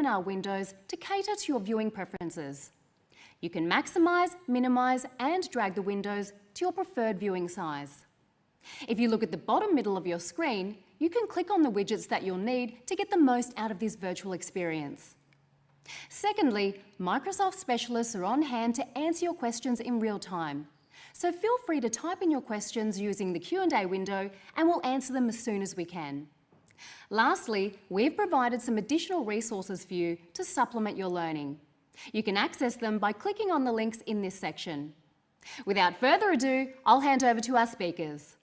webinar windows to cater to your viewing preferences. You can maximize, minimize, and drag the windows to your preferred viewing size. If you look at the bottom middle of your screen, you can click on the widgets that you'll need to get the most out of this virtual experience. Secondly, Microsoft specialists are on hand to answer your questions in real time. So feel free to type in your questions using the Q&A window and we'll answer them as soon as we can. Lastly, we've provided some additional resources for you to supplement your learning. You can access them by clicking on the links in this section. Without further ado, I'll hand over to our speakers.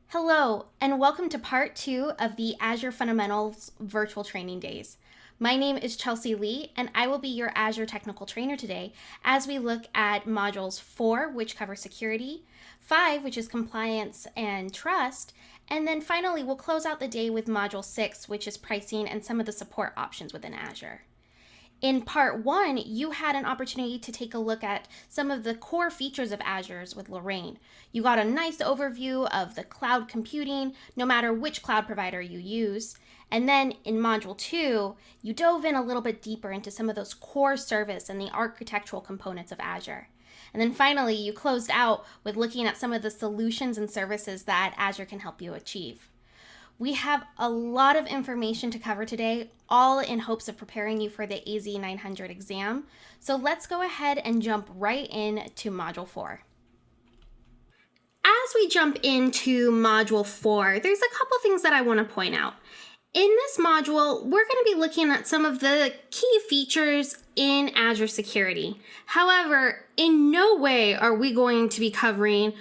Hello, and welcome to part 2 of the Azure Fundamentals Virtual Training Days. My name is Chelsea Lee, and I will be your Azure Technical Trainer today as we look at modules 4, which cover security, 5, which is compliance and trust, and then finally we'll close out the day with module 6, which is pricing and some of the support options within Azure. In part 1, you had an opportunity to take a look at some of the core features of Azure's with Lorraine. You got a nice overview of the cloud computing, no matter which cloud provider you use. And then in module 2, you dove in a little bit deeper into some of those core service and the architectural components of Azure. And then finally, you closed out with looking at some of the solutions and services that Azure can help you achieve. We have a lot of information to cover today, all in hopes of preparing you for the AZ900 exam. So let's go ahead and jump right into module 4. As we jump into module 4, there's a couple things that I want to point out. In this module, we're going to be looking at some of the key features in Azure Security. However, in no way are we going to be covering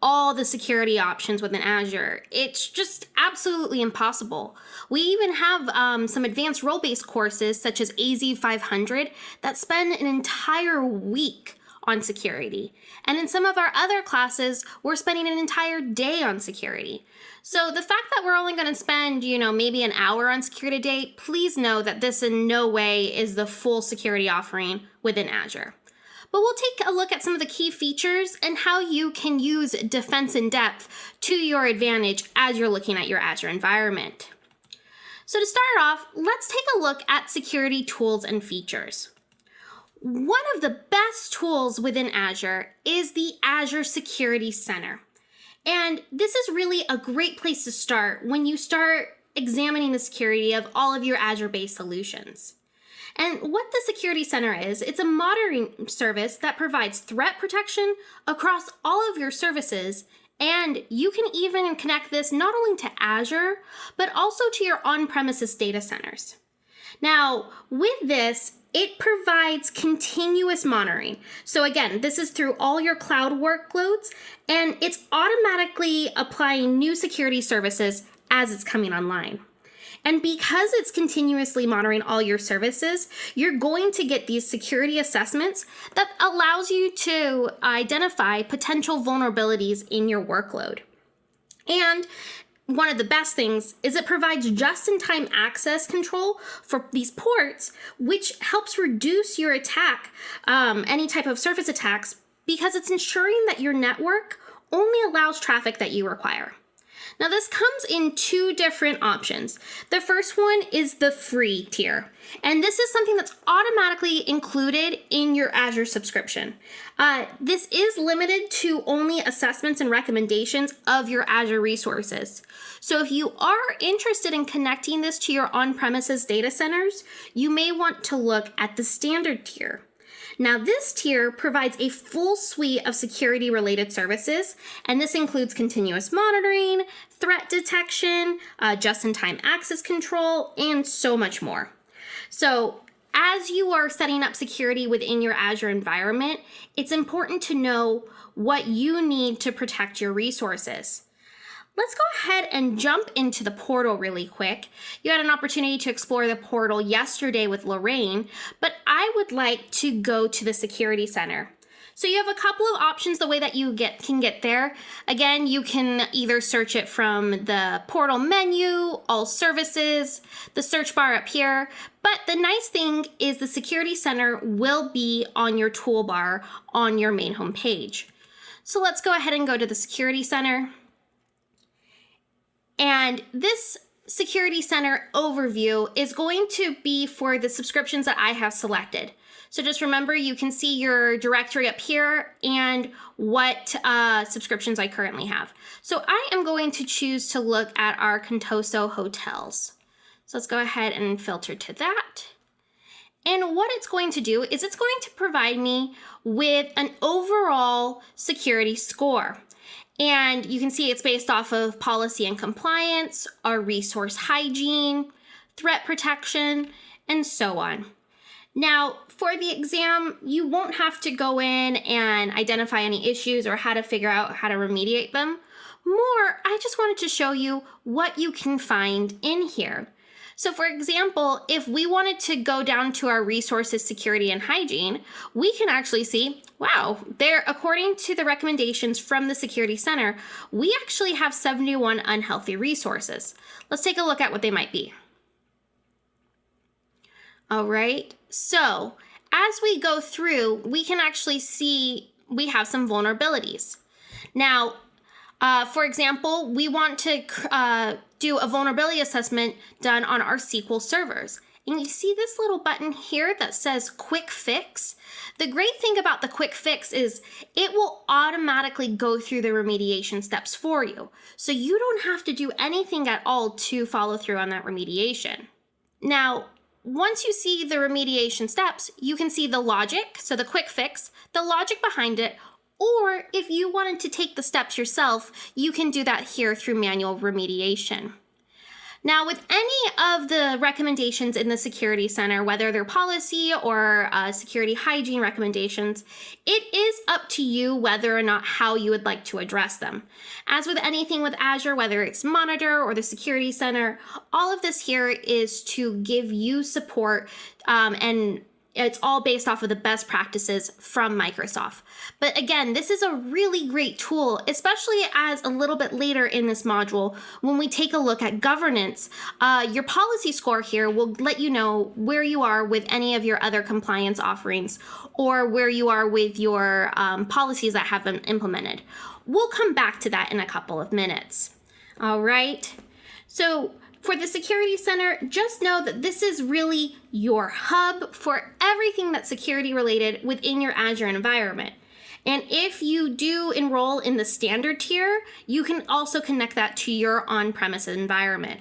all the security options within Azure. It's just absolutely impossible. We even have some advanced role-based courses such as AZ500 that spend an entire week on security. And in some of our other classes, we're spending an entire day on security. So the fact that we're only going to spend, maybe an hour on security today, please know that this in no way is the full security offering within Azure. But we'll take a look at some of the key features and how you can use defense in depth to your advantage as you're looking at your Azure environment. So to start off, let's take a look at security tools and features. One of the best tools within Azure is the Azure Security Center. And this is really a great place to start when you start examining the security of all of your Azure-based solutions. And what the Security Center is, it's a monitoring service that provides threat protection across all of your services, and you can even connect this not only to Azure, but also to your on-premises data centers. Now, with this, it provides continuous monitoring. So again, this is through all your cloud workloads, and it's automatically applying new security services as it's coming online. And because it's continuously monitoring all your services, you're going to get these security assessments that allows you to identify potential vulnerabilities in your workload. And one of the best things is it provides just-in-time access control for these ports, which helps reduce your attack, any type of surface attacks, because it's ensuring that your network only allows traffic that you require. Now this comes in two different options. The first one is the free tier, and this is something that's automatically included in your Azure subscription. This is limited to only assessments and recommendations of your Azure resources. So if you are interested in connecting this to your on-premises data centers, you may want to look at the standard tier. Now this tier provides a full suite of security-related services, and this includes continuous monitoring, threat detection, just-in-time access control, and so much more. So as you are setting up security within your Azure environment, it's important to know what you need to protect your resources. Let's go ahead and jump into the portal really quick. You had an opportunity to explore the portal yesterday with Lorraine, but I would like to go to the Security Center. So you have a couple of options the way that you can get there. Again, you can either search it from the portal menu, all services, the search bar up here. But the nice thing is the Security Center will be on your toolbar on your main home page. So let's go ahead and go to the Security Center. And this Security Center overview is going to be for the subscriptions that I have selected. So just remember, you can see your directory up here and what subscriptions I currently have. So I am going to choose to look at our Contoso hotels. So let's go ahead and filter to that. And what it's going to do is it's going to provide me with an overall security score. And you can see it's based off of policy and compliance, our resource hygiene, threat protection, and so on. Now, for the exam, you won't have to go in and identify any issues or how to figure out how to remediate them. More, I just wanted to show you what you can find in here. So for example, if we wanted to go down to our resources, security, and hygiene, we can actually see, wow, there, according to the recommendations from the Security Center, we actually have 71 unhealthy resources. Let's take a look at what they might be. All right, so as we go through, we can actually see we have some vulnerabilities. Now, for example, we want to do a vulnerability assessment done on our SQL servers. And you see this little button here that says Quick Fix. The great thing about the Quick Fix is it will automatically go through the remediation steps for you. So you don't have to do anything at all to follow through on that remediation. Now, once you see the remediation steps, you can see the logic, so the Quick Fix, the logic behind it, or if you wanted to take the steps yourself, you can do that here through manual remediation. Now, with any of the recommendations in the Security Center, whether they're policy or security hygiene recommendations, it is up to you whether or not how you would like to address them. As with anything with Azure, whether it's Monitor or the Security Center, all of this here is to give you support and it's all based off of the best practices from Microsoft. But again, this is a really great tool, especially as a little bit later in this module, when we take a look at governance, your policy score here will let you know where you are with any of your other compliance offerings or where you are with your policies that have been implemented. We'll come back to that in a couple of minutes. All right, so for the Security Center, just know that this is really your hub for everything that's security related within your Azure environment. And if you do enroll in the standard tier, you can also connect that to your on-premise environment.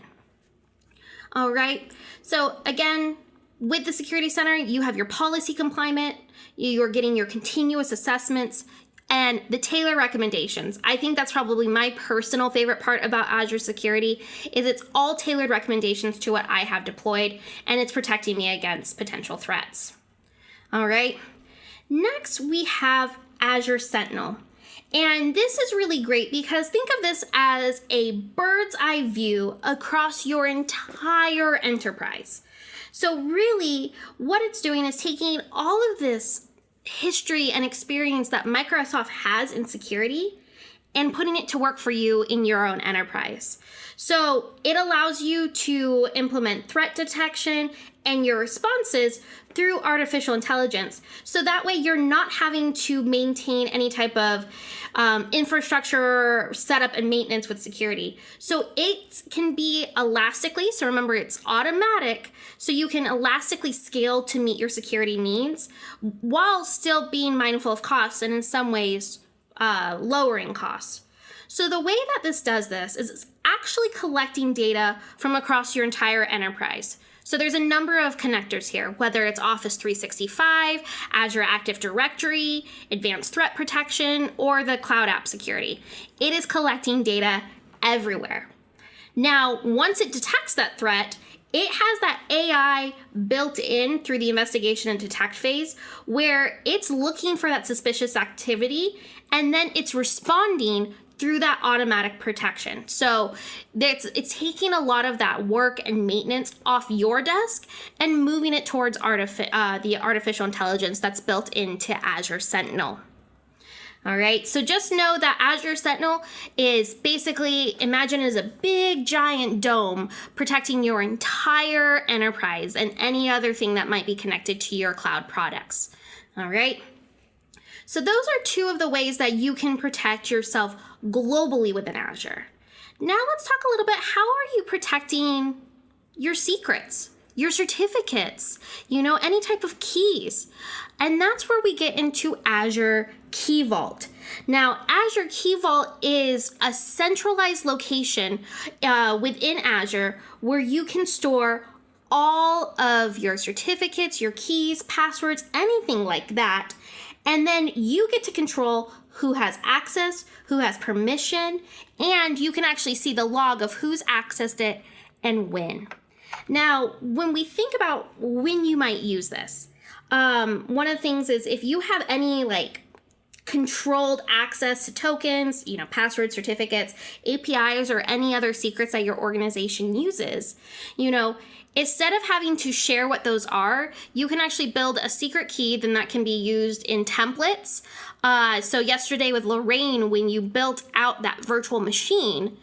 All right, so again, with the Security Center, you have your policy compliant, you're getting your continuous assessments, and the tailored recommendations. I think that's probably my personal favorite part about Azure Security is it's all tailored recommendations to what I have deployed, and it's protecting me against potential threats. All right, next we have Azure Sentinel. And this is really great because think of this as a bird's eye view across your entire enterprise. So really what it's doing is taking all of this history and experience that Microsoft has in security and putting it to work for you in your own enterprise. So it allows you to implement threat detection and your responses through artificial intelligence. So that way you're not having to maintain any type of infrastructure setup and maintenance with security. So it can be elastically, so remember it's automatic, so you can elastically scale to meet your security needs while still being mindful of costs and in some ways lowering costs. So the way that this does this is it's actually collecting data from across your entire enterprise. So there's a number of connectors here, whether it's Office 365, Azure Active Directory, Advanced Threat Protection, or the Cloud App Security. It is collecting data everywhere. Now, once it detects that threat, it has that AI built in through the investigation and detect phase where it's looking for that suspicious activity and then it's responding through that automatic protection. So it's taking a lot of that work and maintenance off your desk and moving it towards the artificial intelligence that's built into Azure Sentinel. All right, so just know that Azure Sentinel is basically, imagine as a big giant dome protecting your entire enterprise and any other thing that might be connected to your cloud products. All right, so those are two of the ways that you can protect yourself globally within Azure. Now let's talk a little bit, how are you protecting your secrets, your certificates, any type of keys? And that's where we get into Azure Key Vault. Now, Azure Key Vault is a centralized location within Azure where you can store all of your certificates, your keys, passwords, anything like that. And then you get to control who has access, who has permission, and you can actually see the log of who's accessed it and when. Now, when we think about when you might use this, one of the things is if you have any controlled access to tokens, passwords, certificates, APIs, or any other secrets that your organization uses, instead of having to share what those are, you can actually build a secret key, then that can be used in templates. So yesterday with Lorraine, when you built out that virtual machine,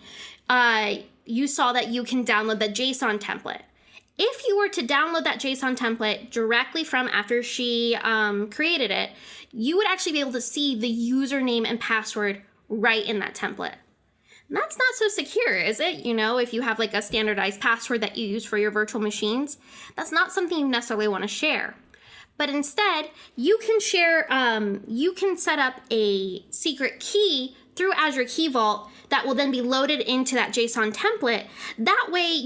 you saw that you can download the JSON template. If you were to download that JSON template directly from after she created it, you would actually be able to see the username and password right in that template. And that's not so secure, is it? If you have a standardized password that you use for your virtual machines, that's not something you necessarily want to share. But instead, you can share, you can set up a secret key through Azure Key Vault that will then be loaded into that JSON template. That way,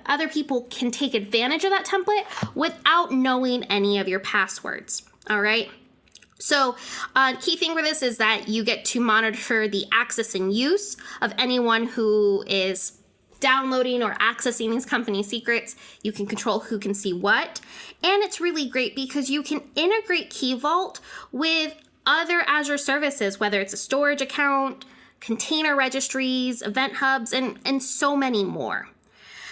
other people can take advantage of that template without knowing any of your passwords. All right. So key thing for this is that you get to monitor the access and use of anyone who is downloading or accessing these company secrets. You can control who can see what. And it's really great because you can integrate Key Vault with other Azure services, whether it's a storage account, container registries, event hubs, and so many more.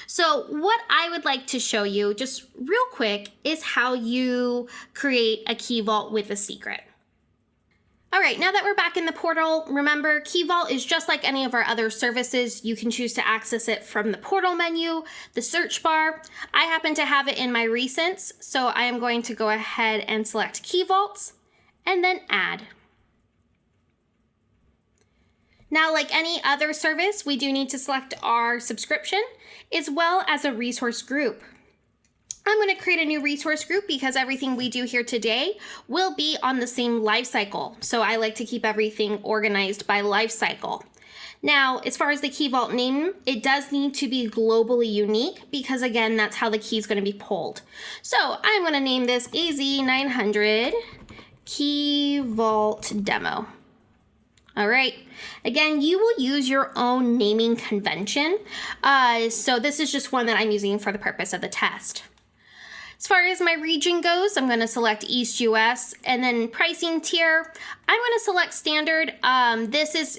So what I would like to show you just real quick is how you create a Key Vault with a secret. All right, now that we're back in the portal, remember Key Vault is just like any of our other services. You can choose to access it from the portal menu, the search bar. I happen to have it in my recents, so I am going to go ahead and select Key Vaults and then add. Now, like any other service, we do need to select our subscription as well as a resource group. I'm going to create a new resource group because everything we do here today will be on the same life cycle. So I like to keep everything organized by life cycle. Now, as far as the Key Vault name, it does need to be globally unique because, again, that's how the key is going to be pulled. So I'm going to name this AZ900 Key Vault Demo. All right. Again, you will use your own naming convention. So this is just one that I'm using for the purpose of the test. As far as my region goes, I'm going to select East US, and then pricing tier, I'm going to select standard. This is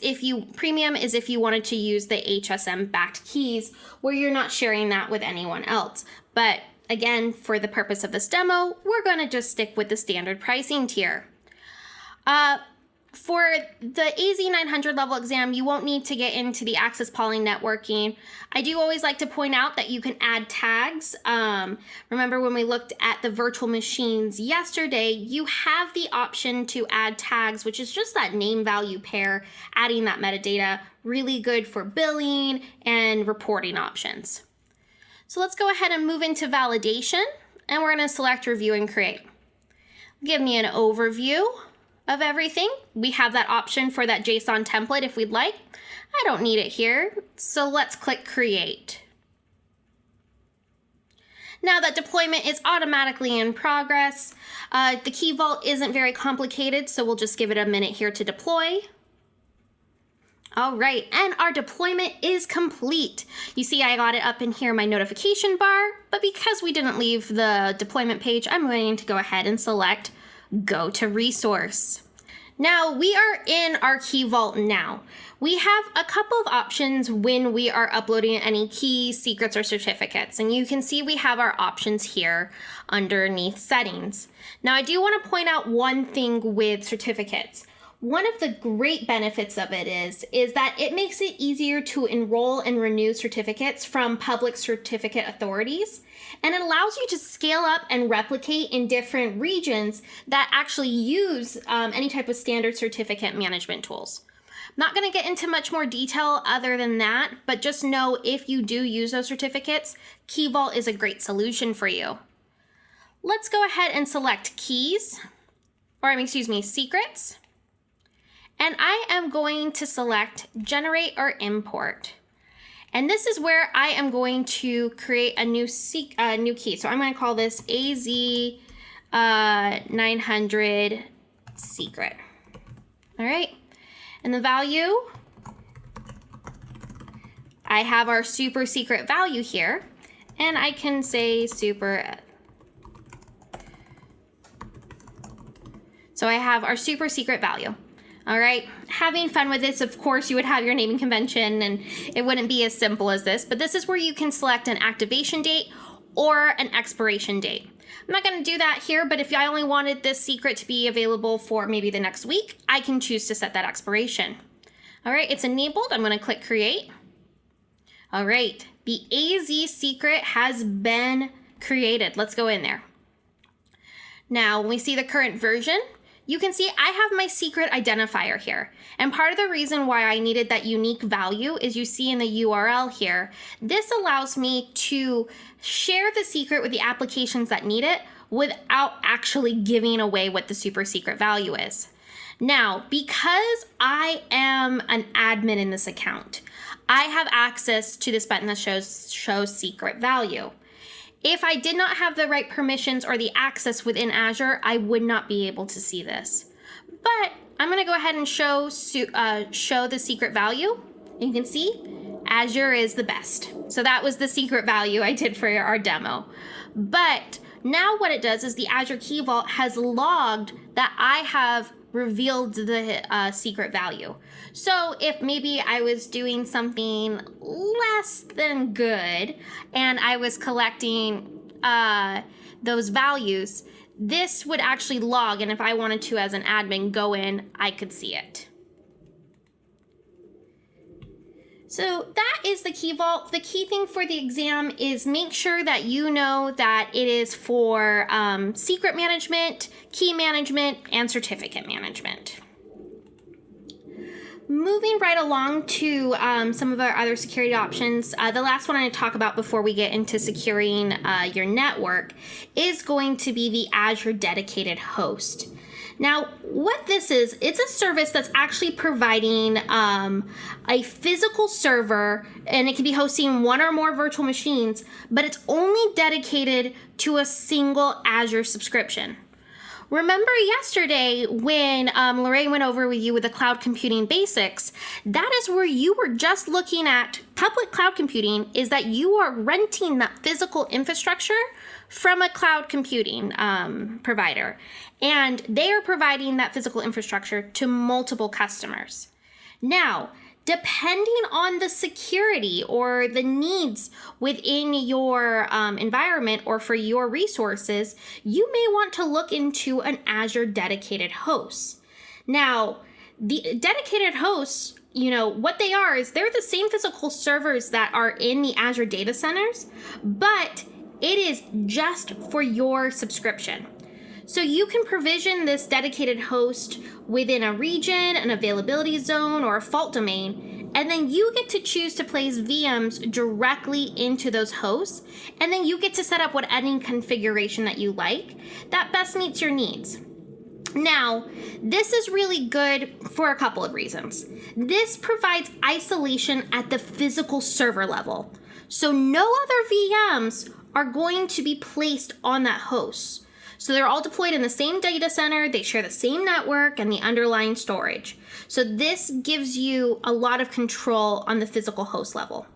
premium is if you wanted to use the HSM backed keys where you're not sharing that with anyone else. But again, for the purpose of this demo, we're going to just stick with the standard pricing tier. For the AZ900 level exam, you won't need to get into the access polling networking. I do always like to point out that you can add tags. Remember when we looked at the virtual machines yesterday, you have the option to add tags, which is just that name value pair, adding that metadata, really good for billing and reporting options. So let's go ahead and move into validation, and we're going to select review and create. Give me an overview of everything. We have that option for that JSON template if we'd like. I don't need it here, so let's click create. Now that deployment is automatically in progress. The Key Vault isn't very complicated, so we'll just give it a minute here to deploy. All right, and our deployment is complete. You see I got it up in here in my notification bar, but because we didn't leave the deployment page, I'm going to go ahead and select Go to Resource. Now we are in our Key Vault now. We have a couple of options when we are uploading any keys, secrets, or certificates. And you can see we have our options here underneath settings. Now I do want to point out one thing with certificates. One of the great benefits of it is that it makes it easier to enroll and renew certificates from public certificate authorities, and it allows you to scale up and replicate in different regions that actually use any type of standard certificate management tools. Not going to get into much more detail other than that, but just know if you do use those certificates, Key Vault is a great solution for you. Let's go ahead and select keys, secrets. And I am going to select generate or import. And this is where I am going to create a new key. So I'm going to call this AZ900 secret. All right. And the value, I have our super secret value here, and I can say super. So I have our super secret value. All right, having fun with this. Of course, you would have your naming convention, and it wouldn't be as simple as this, but this is where you can select an activation date or an expiration date. I'm not going to do that here, but if I only wanted this secret to be available for maybe the next week, I can choose to set that expiration. All right, it's enabled. I'm going to click create. All right, the AZ secret has been created. Let's go in there. Now, when we see the current version, you can see I have my secret identifier here. And part of the reason why I needed that unique value is you see in the URL here, this allows me to share the secret with the applications that need it without actually giving away what the super secret value is. Now, because I am an admin in this account, I have access to this button that shows secret value. If I did not have the right permissions or the access within Azure, I would not be able to see this. But I'm going to go ahead and show the secret value. You can see Azure is the best. So that was the secret value I did for our demo. But now what it does is the Azure Key Vault has logged that I have revealed the secret value. So if maybe I was doing something less than good and I was collecting those values, this would actually log, and if I wanted to as an admin go in, I could see it. So that is the Key Vault. The key thing for the exam is make sure that you know that it is for secret management, key management, and certificate management. Moving right along to some of our other security options, the last one I'm going to talk about before we get into securing your network is going to be the Azure Dedicated Host. Now, what this is, it's a service that's actually providing a physical server, and it can be hosting one or more virtual machines, but it's only dedicated to a single Azure subscription. Remember yesterday when Lorraine went over with you with the cloud computing basics, that is where you were just looking at public cloud computing, is that you are renting that physical infrastructure from a cloud computing provider. And they are providing that physical infrastructure to multiple customers. Now, depending on the security or the needs within your environment or for your resources, you may want to look into an Azure dedicated host. Now, the dedicated hosts, you know, what they are is they're the same physical servers that are in the Azure data centers, but it is just for your subscription. So you can provision this dedicated host within a region, an availability zone, or a fault domain, and then you get to choose to place VMs directly into those hosts, and then you get to set up what any configuration that you like that best meets your needs. Now, this is really good for a couple of reasons. This provides isolation at the physical server level, so no other VMs are going to be placed on that host. So they're all deployed in the same data center, they share the same network and the underlying storage. So this gives you a lot of control on the physical host level.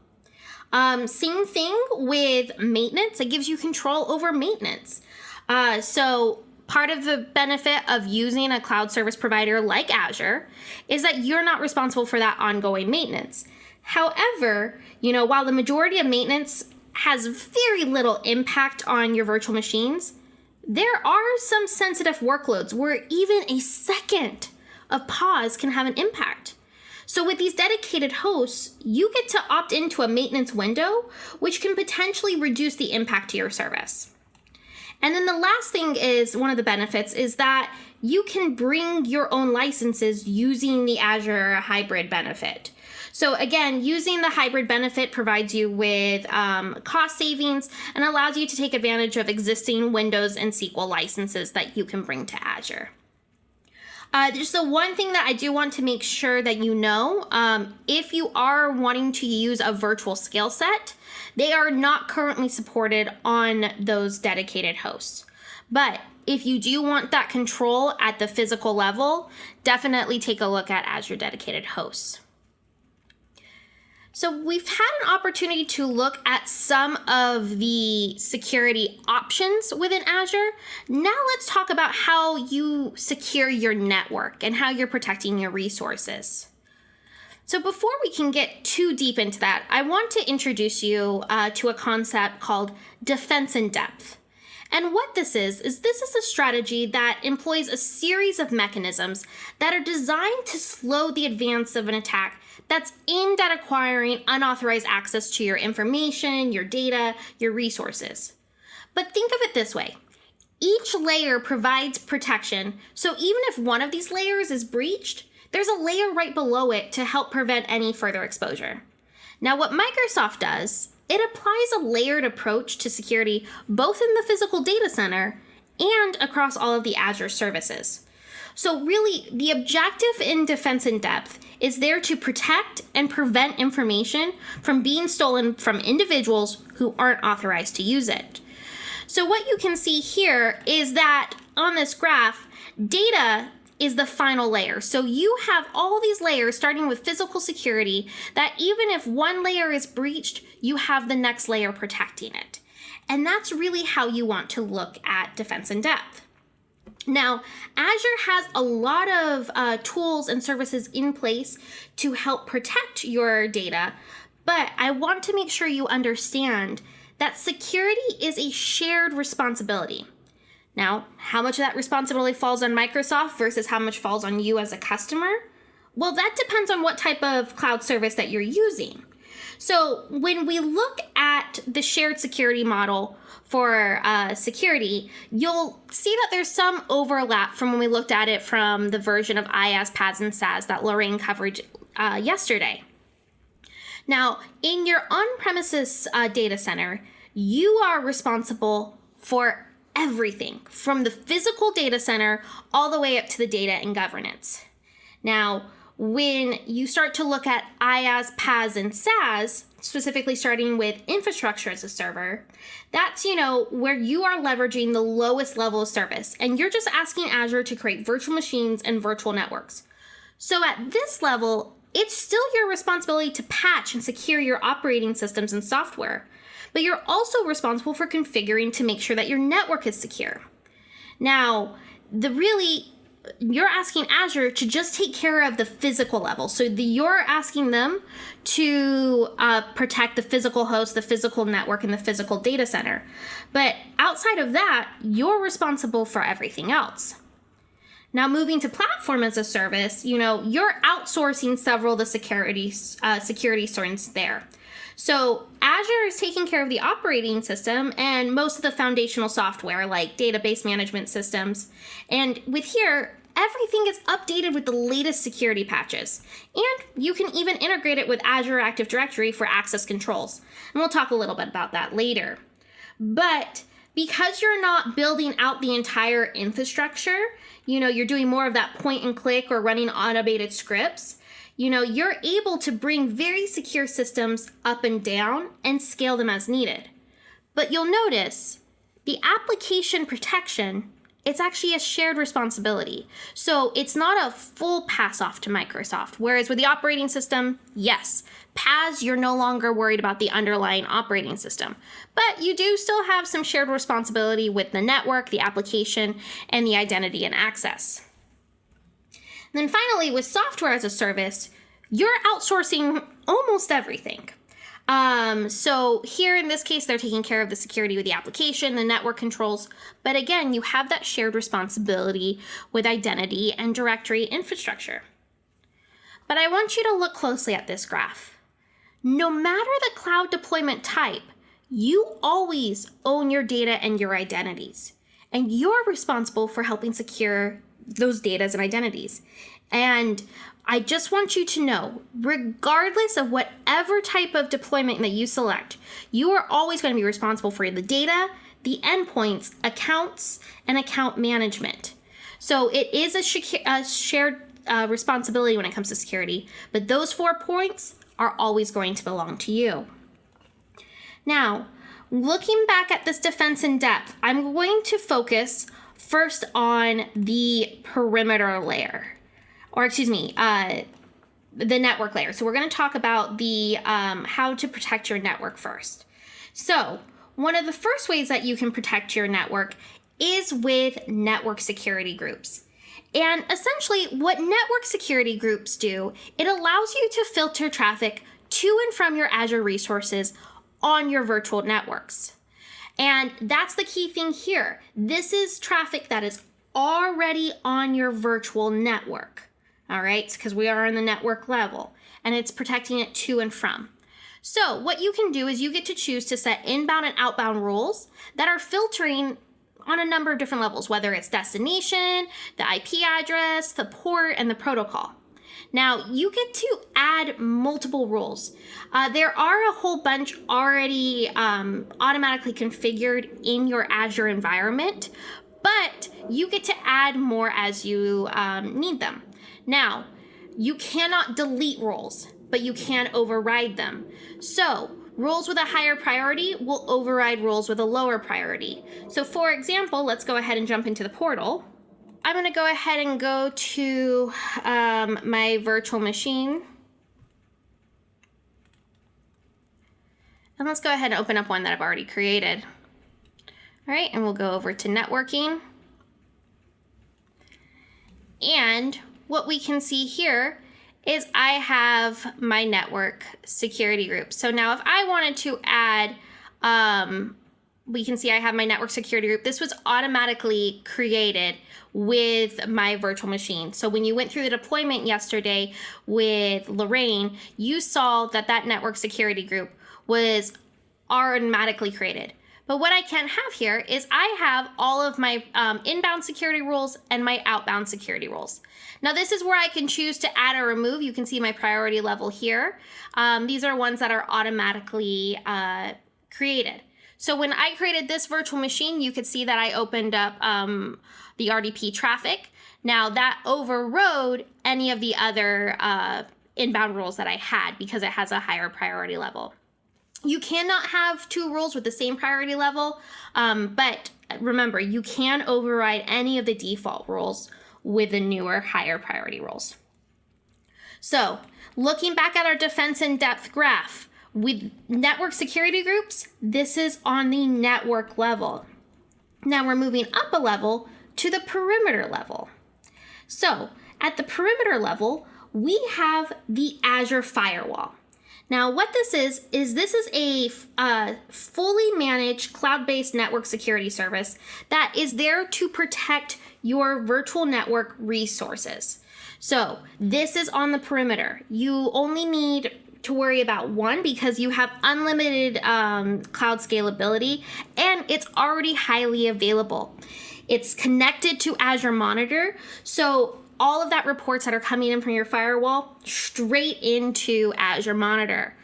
Same thing with maintenance, it gives you control over maintenance. So part of the benefit of using a cloud service provider like Azure is that you're not responsible for that ongoing maintenance. However, you know, while the majority of maintenance has very little impact on your virtual machines, there are some sensitive workloads where even a second of pause can have an impact. So with these dedicated hosts, you get to opt into a maintenance window, which can potentially reduce the impact to your service. And then the last thing is, one of the benefits is that you can bring your own licenses using the Azure Hybrid benefit. So again, using the hybrid benefit provides you with cost savings and allows you to take advantage of existing Windows and SQL licenses that you can bring to Azure. Just the one thing that I do want to make sure that you know, if you are wanting to use a virtual scale set, they are not currently supported on those dedicated hosts. But if you do want that control at the physical level, definitely take a look at Azure dedicated hosts. So we've had an opportunity to look at some of the security options within Azure. Now let's talk about how you secure your network and how you're protecting your resources. So before we can get too deep into that, I want to introduce you to a concept called defense in depth. And what this is a strategy that employs a series of mechanisms that are designed to slow the advance of an attack that's aimed at acquiring unauthorized access to your information, your data, your resources. But think of it this way. Each layer provides protection, so even if one of these layers is breached, there's a layer right below it to help prevent any further exposure. Now, what Microsoft does, it applies a layered approach to security both in the physical data center and across all of the Azure services. So really, the objective in Defense in Depth is there to protect and prevent information from being stolen from individuals who aren't authorized to use it. So what you can see here is that on this graph, data is the final layer. So you have all these layers starting with physical security that even if one layer is breached, you have the next layer protecting it. And that's really how you want to look at Defense in Depth. Now, Azure has a lot of tools and services in place to help protect your data, but I want to make sure you understand that security is a shared responsibility. Now, how much of that responsibility falls on Microsoft versus how much falls on you as a customer? Well, that depends on what type of cloud service that you're using. So when we look at the shared security model for security, you'll see that there's some overlap from when we looked at it from the version of IaaS, PaaS, and SaaS that Lorraine covered yesterday. Now, in your on-premises data center, you are responsible for everything from the physical data center all the way up to the data and governance. Now, when you start to look at IaaS, PaaS, and SaaS, specifically starting with infrastructure as a server, that's, where you are leveraging the lowest level of service, and you're just asking Azure to create virtual machines and virtual networks. So at this level, it's still your responsibility to patch and secure your operating systems and software, but you're also responsible for configuring to make sure that your network is secure. Now, you're asking Azure to just take care of the physical level. So you're asking them to protect the physical host, the physical network, and the physical data center. But outside of that, you're responsible for everything else. Now, moving to platform as a service, you're outsourcing several of the security concerns there. So Azure is taking care of the operating system and most of the foundational software like database management systems. And with here, everything is updated with the latest security patches. And you can even integrate it with Azure Active Directory for access controls. And we'll talk a little bit about that later. But because you're not building out the entire infrastructure, you're doing more of that point and click or running automated scripts, you're able to bring very secure systems up and down and scale them as needed. But you'll notice the application protection, it's actually a shared responsibility. So it's not a full pass off to Microsoft. Whereas with the operating system, yes, PaaS, you're no longer worried about the underlying operating system. But you do still have some shared responsibility with the network, the application, and the identity and access. Then finally, with software as a service, you're outsourcing almost everything. So here in this case, they're taking care of the security with the application, the network controls. But again, you have that shared responsibility with identity and directory infrastructure. But I want you to look closely at this graph. No matter the cloud deployment type, you always own your data and your identities, and you're responsible for helping secure those data and identities. And I just want you to know, regardless of whatever type of deployment that you select, you are always going to be responsible for the data, the endpoints, accounts, and account management. So it is a shared responsibility when it comes to security, but those 4 points are always going to belong to you. Now, looking back at this defense in depth, I'm going to focus first on the perimeter layer, or excuse me, the network layer. So we're going to talk about the how to protect your network first. So one of the first ways that you can protect your network is with network security groups. And essentially what network security groups do, it allows you to filter traffic to and from your Azure resources on your virtual networks. And that's the key thing here. This is traffic that is already on your virtual network. All right, because we are in the network level, and it's protecting it to and from. So what you can do is you get to choose to set inbound and outbound rules that are filtering on a number of different levels, whether it's destination, the IP address, the port, and the protocol. Now, you get to add multiple rules. There are a whole bunch already automatically configured in your Azure environment, but you get to add more as you need them. Now, you cannot delete rules, but you can override them. So, rules with a higher priority will override rules with a lower priority. So, for example, let's go ahead and jump into the portal. I'm going to go ahead and go to my virtual machine. And let's go ahead and open up one that I've already created. All right, and we'll go over to networking. And what we can see here is I have my network security group. So now if I wanted to add, we can see I have my network security group. This was automatically created with my virtual machine. So when you went through the deployment yesterday with Lorraine, you saw that that network security group was automatically created. But what I can have here is I have all of my inbound security rules and my outbound security rules. Now this is where I can choose to add or remove. You can see my priority level here. These are ones that are automatically created. So when I created this virtual machine, you could see that I opened up the RDP traffic. Now that overrode any of the other inbound rules that I had because it has a higher priority level. You cannot have 2 rules with the same priority level, but remember, you can override any of the default rules with the newer, higher priority rules. So, looking back at our defense in depth graph, with network security groups, this is on the network level. Now we're moving up a level to the perimeter level. So, at the perimeter level, we have the Azure Firewall. Now, what this is a fully managed cloud-based network security service that is there to protect your virtual network resources. So this is on the perimeter. You only need to worry about one because you have unlimited cloud scalability and it's already highly available. It's connected to Azure Monitor, so all of that reports that are coming in from your firewall straight into Azure Monitor.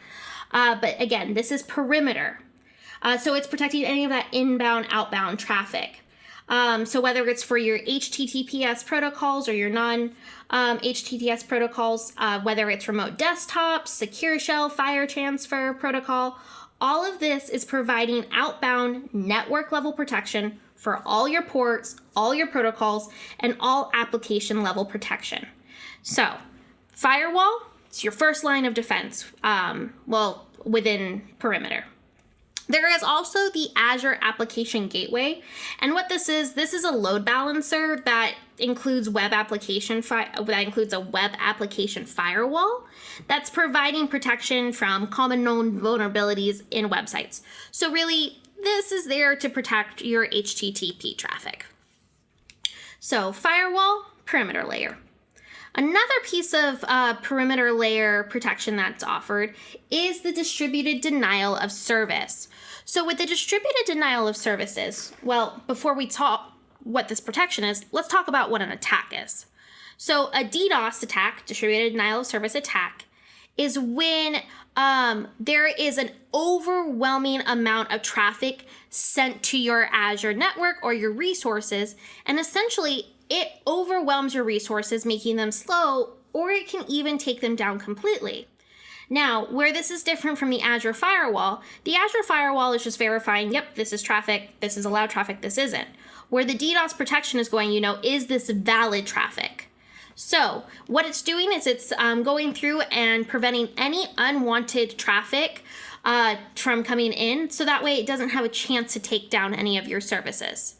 But again, this is perimeter. So it's protecting any of that inbound, outbound traffic. So whether it's for your HTTPS protocols or your non-HTTPS protocols, whether it's remote desktops, secure shell, file transfer protocol, all of this is providing outbound network level protection for all your ports, all your protocols, and all application level protection. So, firewall, it's your first line of defense, within perimeter. There is also the Azure Application Gateway, and what this is a load balancer that includes a web application firewall that's providing protection from common known vulnerabilities in websites. So really, this is there to protect your HTTP traffic. So firewall, perimeter layer. Another piece of perimeter layer protection that's offered is the distributed denial of service. So with the distributed denial of services, well, before we talk what this protection is, let's talk about what an attack is. So a DDoS attack, distributed denial of service attack, is when there is an overwhelming amount of traffic sent to your Azure network or your resources, and essentially it overwhelms your resources, making them slow, or it can even take them down completely. Now, where this is different from the Azure Firewall is just verifying, yep, this is traffic, this is allowed traffic, this isn't. Where the DDoS protection is going, is this valid traffic? So what it's doing is it's going through and preventing any unwanted traffic from coming in, so that way it doesn't have a chance to take down any of your services.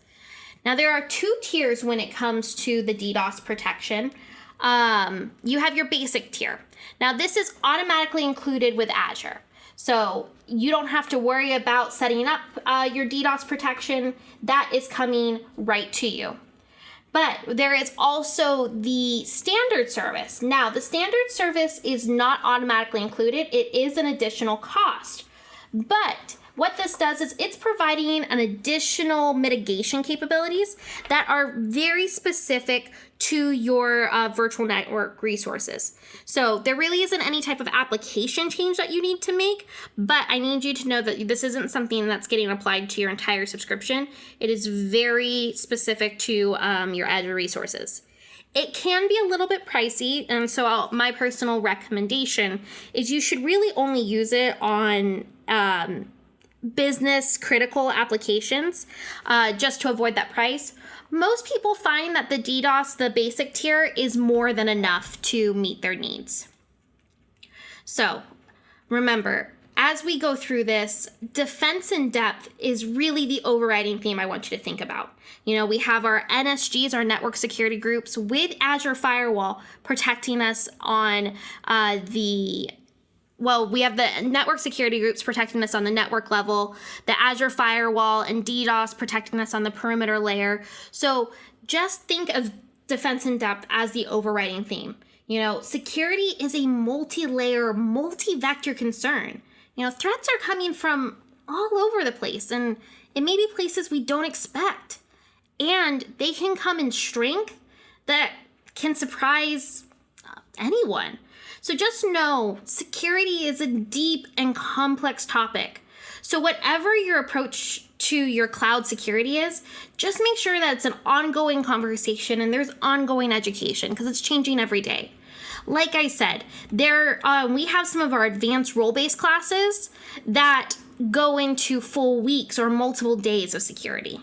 Now, there are 2 tiers when it comes to the DDoS protection. You have your basic tier. Now, this is automatically included with Azure. So you don't have to worry about setting up your DDoS protection. That is coming right to you. But there is also the standard service. Now, the standard service is not automatically included. It is an additional cost. But what this does is it's providing an additional mitigation capabilities that are very specific to your virtual network resources. So there really isn't any type of application change that you need to make, but I need you to know that this isn't something that's getting applied to your entire subscription. It is very specific to your Azure resources. It can be a little bit pricey, and so my personal recommendation is you should really only use it on business critical applications just to avoid that price. Most people find that the DDoS, the basic tier, is more than enough to meet their needs. So remember, as we go through this, defense in depth is really the overriding theme I want you to think about. We have our NSGs, our network security groups, with Azure Firewall protecting us on we have the network security groups protecting us on the network level, the Azure Firewall and DDoS protecting us on the perimeter layer. So just think of defense in depth as the overriding theme. Security is a multi-layer, multi-vector concern. Threats are coming from all over the place, and it may be places we don't expect. And they can come in strength that can surprise anyone. So just know, security is a deep and complex topic. So whatever your approach to your cloud security is, just make sure that it's an ongoing conversation and there's ongoing education, because it's changing every day. Like I said, we have some of our advanced role-based classes that go into full weeks or multiple days of security.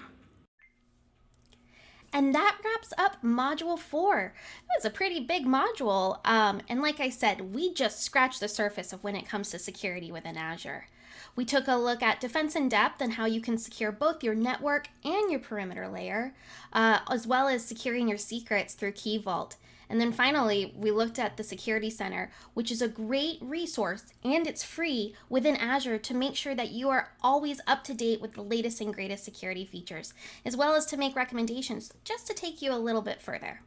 And that wraps up Module 4. That's a pretty big module. And like I said, we just scratched the surface of when it comes to security within Azure. We took a look at defense in depth and how you can secure both your network and your perimeter layer, as well as securing your secrets through Key Vault. And then finally, we looked at the Security Center, which is a great resource, and it's free within Azure to make sure that you are always up to date with the latest and greatest security features, as well as to make recommendations just to take you a little bit further.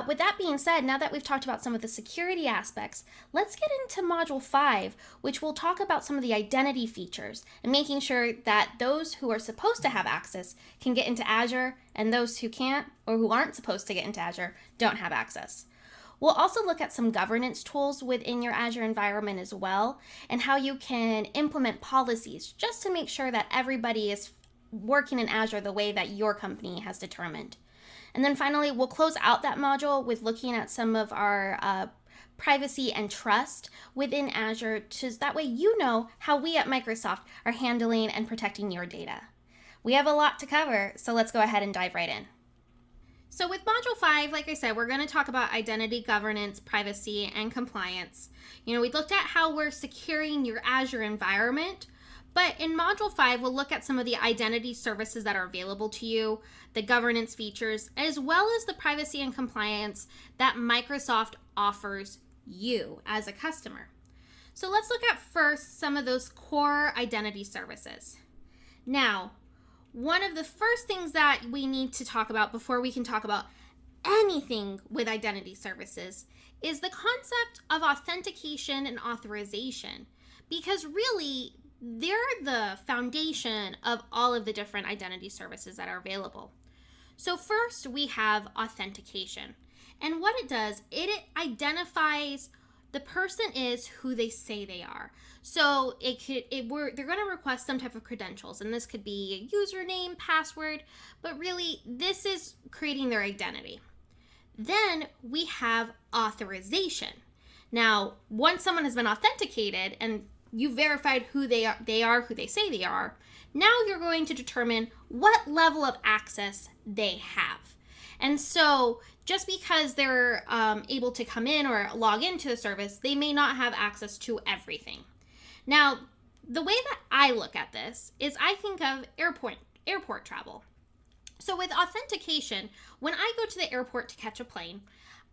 With that being said, now that we've talked about some of the security aspects, let's get into Module 5, which will talk about some of the identity features and making sure that those who are supposed to have access can get into Azure, and those who can't or who aren't supposed to get into Azure don't have access. We'll also look at some governance tools within your Azure environment as well, and how you can implement policies just to make sure that everybody is working in Azure the way that your company has determined. And then finally, we'll close out that module with looking at some of our privacy and trust within Azure, so that way you know how we at Microsoft are handling and protecting your data. We have a lot to cover, so let's go ahead and dive right in. So with Module 5, like I said, we're going to talk about identity governance, privacy, and compliance. We looked at how we're securing your Azure environment, but in Module 5, we'll look at some of the identity services that are available to you, the governance features, as well as the privacy and compliance that Microsoft offers you as a customer. So let's look at first some of those core identity services. Now, one of the first things that we need to talk about before we can talk about anything with identity services is the concept of authentication and authorization. Because really, they're the foundation of all of the different identity services that are available. So first we have authentication. And what it does, it identifies the person is who they say they are. So they're going to request some type of credentials, and this could be a username, password, but really this is creating their identity. Then we have authorization. Now, once someone has been authenticated and you verified who they are who they say they are, now you're going to determine what level of access they have. And so just because they're able to come in or log into the service, they may not have access to everything. Now, the way that I look at this is I think of airport travel. So with authentication, when I go to the airport to catch a plane,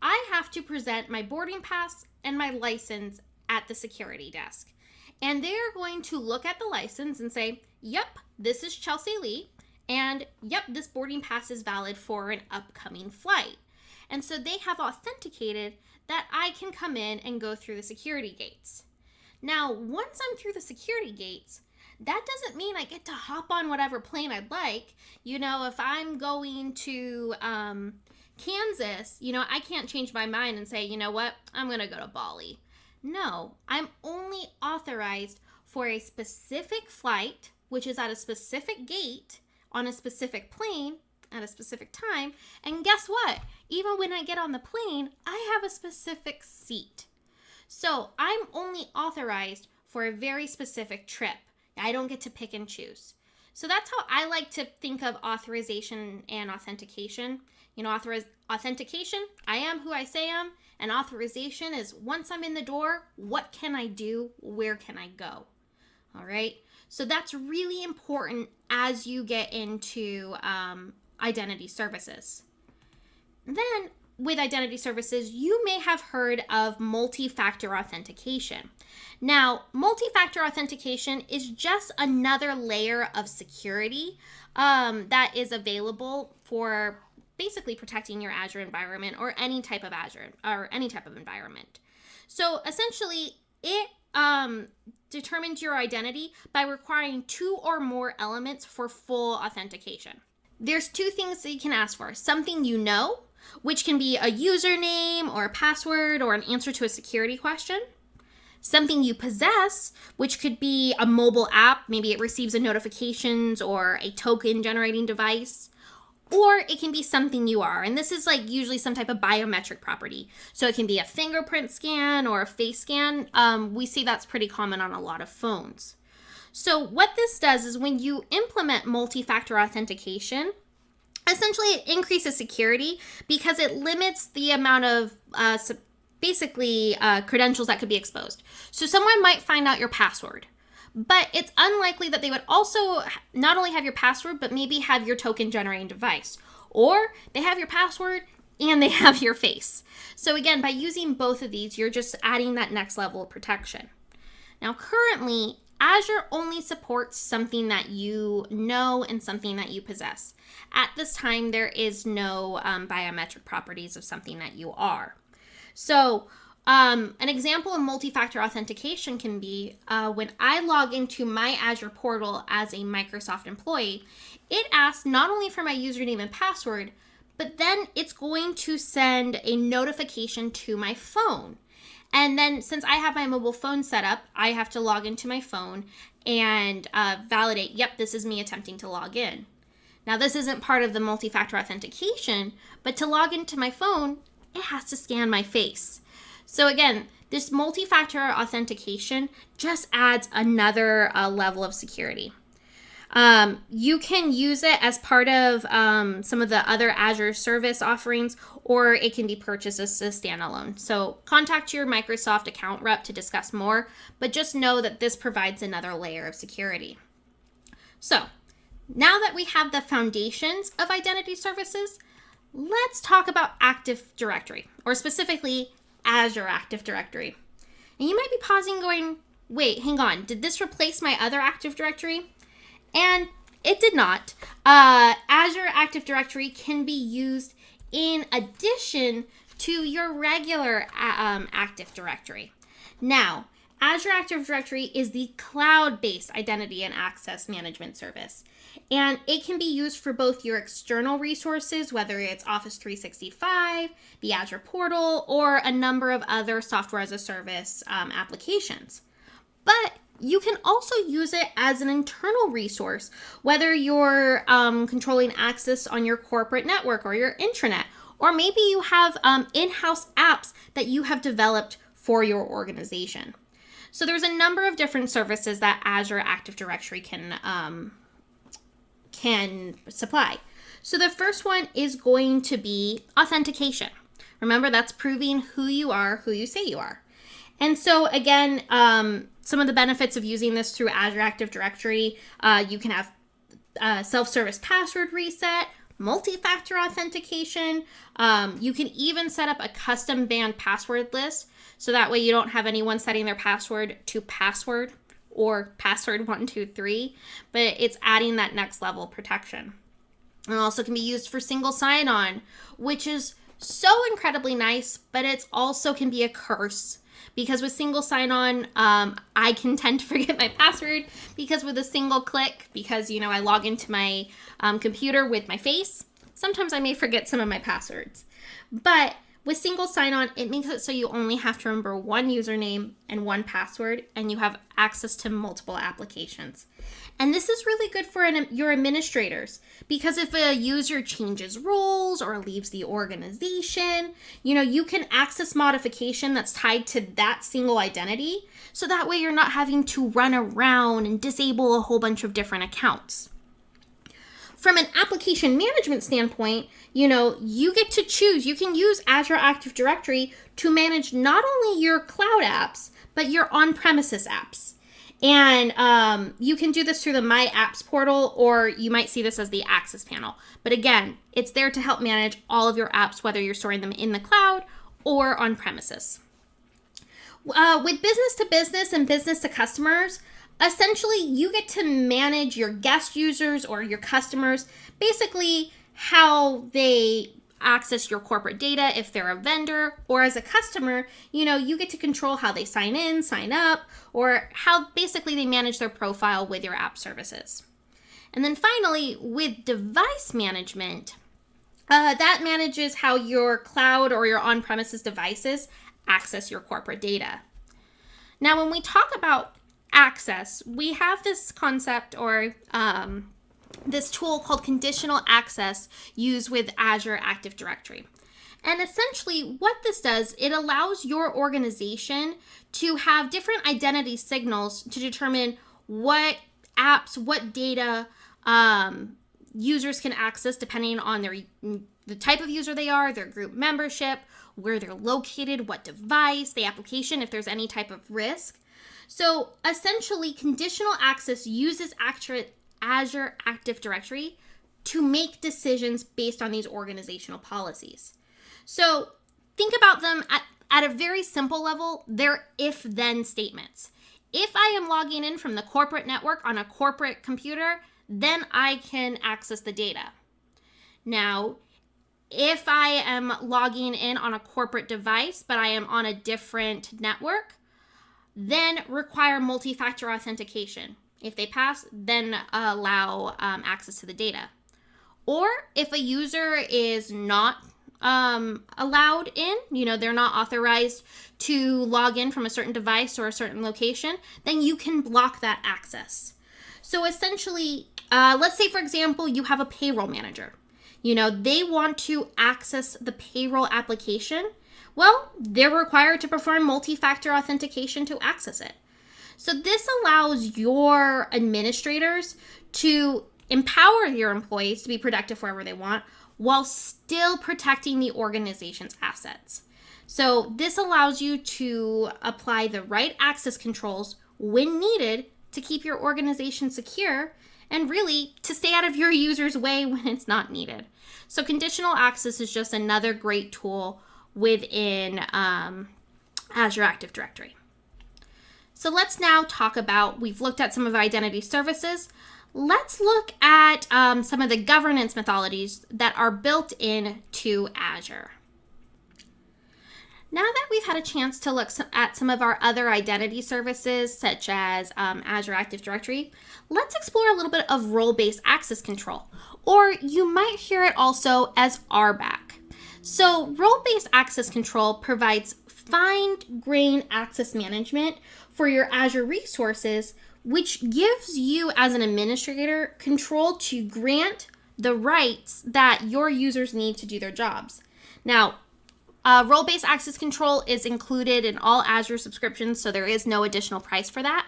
I have to present my boarding pass and my license at the security desk. And they're going to look at the license and say, yep, this is Chelsea Lee. And yep, this boarding pass is valid for an upcoming flight. And so they have authenticated that I can come in and go through the security gates. Now, once I'm through the security gates, that doesn't mean I get to hop on whatever plane I'd like. You know, if I'm going to Kansas, I can't change my mind and say, you know what, I'm going to go to Bali. No, I'm only authorized for a specific flight, which is at a specific gate, on a specific plane, at a specific time. And guess what? Even when I get on the plane, I have a specific seat. So I'm only authorized for a very specific trip. I don't get to pick and choose. So that's how I like to think of authorization and authentication. Authentication, I am who I say I am. And authorization is once I'm in the door, what can I do? Where can I go? All right. So that's really important as you get into identity services. Then with identity services, you may have heard of multi-factor authentication. Now, multi-factor authentication is just another layer of security that is available for basically protecting your Azure environment or any type of Azure or any type of environment. So essentially, it determines your identity by requiring 2 or more elements for full authentication. There's 2 things that you can ask for. Something you know, which can be a username or a password or an answer to a security question. Something you possess, which could be a mobile app, maybe it receives a notifications or a token generating device. Or it can be something you are, and this is like usually some type of biometric property. So it can be a fingerprint scan or a face scan. We see that's pretty common on a lot of phones. So what this does is when you implement multi-factor authentication, essentially it increases security because it limits the amount of credentials that could be exposed. So someone might find out your password. But it's unlikely that they would also not only have your password, but maybe have your token generating device. Or they have your password and they have your face. So again, by using both of these, you're just adding that next level of protection. Now, currently, Azure only supports something that you know and something that you possess. At this time, there is no biometric properties of something that you are. So an example of multi-factor authentication can be when I log into my Azure portal as a Microsoft employee, it asks not only for my username and password, but then it's going to send a notification to my phone. And then since I have my mobile phone set up, I have to log into my phone and validate, yep, this is me attempting to log in. Now, this isn't part of the multi-factor authentication, but to log into my phone, it has to scan my face. So again, this multi-factor authentication just adds another level of security. You can use it as part of some of the other Azure service offerings, or it can be purchased as a standalone. So contact your Microsoft account rep to discuss more, but just know that this provides another layer of security. So now that we have the foundations of identity services, let's talk about Active Directory, or specifically Azure Active Directory. And you might be pausing going, wait, hang on, did this replace my other Active Directory? And it did not. Azure Active Directory can be used in addition to your regular Active Directory. Now, Azure Active Directory is the cloud-based identity and access management service. And it can be used for both your external resources, whether it's Office 365, the Azure portal, or a number of other software as a service applications. But you can also use it as an internal resource, whether you're controlling access on your corporate network or your intranet, or maybe you have in-house apps that you have developed for your organization. So there's a number of different services that Azure Active Directory can supply. So the first one is going to be authentication. Remember, that's proving who you are, who you say you are. And so again, some of the benefits of using this through Azure Active Directory, you can have self-service password reset, multi-factor authentication. You can even set up a custom banned password list, so that way you don't have anyone setting their password to password or password 123, but it's adding that next level protection. It also can be used for single sign-on, which is so incredibly nice, but it also can be a curse. Because with single sign-on, I can tend to forget my password because with a single click, because, I log into my computer with my face, sometimes I may forget some of my passwords. But with single sign-on, it makes it so you only have to remember one username and one password, and you have access to multiple applications. And this is really good for your administrators, because if a user changes roles or leaves the organization, you can access modification that's tied to that single identity. So that way you're not having to run around and disable a whole bunch of different accounts. From an application management standpoint, you get to choose. You can use Azure Active Directory to manage not only your cloud apps, but your on-premises apps. And you can do this through the My Apps portal, or you might see this as the Access panel. But again, it's there to help manage all of your apps, whether you're storing them in the cloud or on premises. With business to business and business to customers, essentially you get to manage your guest users or your customers, basically how they access your corporate data if they're a vendor, or as a customer, you get to control how they sign in, sign up, or how basically they manage their profile with your app services. And then finally, with device management, that manages how your cloud or your on-premises devices access your corporate data. Now, when we talk about access, we have this concept or this tool called conditional access used with Azure Active Directory. And essentially what this does, it allows your organization to have different identity signals to determine what apps, what data users can access depending on the type of user they are, their group membership, where they're located, what device, the application, if there's any type of risk. So essentially, conditional access uses Azure Active Directory to make decisions based on these organizational policies. So think about them at a very simple level. They're if-then statements. If I am logging in from the corporate network on a corporate computer, then I can access the data. Now, if I am logging in on a corporate device, but I am on a different network, then require multi-factor authentication. If they pass, then allow access to the data. Or if a user is not allowed in, they're not authorized to log in from a certain device or a certain location, then you can block that access. So essentially, let's say, for example, you have a payroll manager. They want to access the payroll application. Well, they're required to perform multi-factor authentication to access it. So this allows your administrators to empower your employees to be productive wherever they want, while still protecting the organization's assets. So this allows you to apply the right access controls when needed to keep your organization secure, and really to stay out of your users' way when it's not needed. So conditional access is just another great tool within Azure Active Directory. So let's now talk about, we've looked at some of identity services. Let's look at some of the governance methodologies that are built into Azure. Now that we've had a chance to look at some of our other identity services, such as Azure Active Directory, let's explore a little bit of role-based access control, or you might hear it also as RBAC. So role-based access control provides fine-grained access management for your Azure resources, which gives you as an administrator control to grant the rights that your users need to do their jobs. Now, role-based access control is included in all Azure subscriptions, so there is no additional price for that.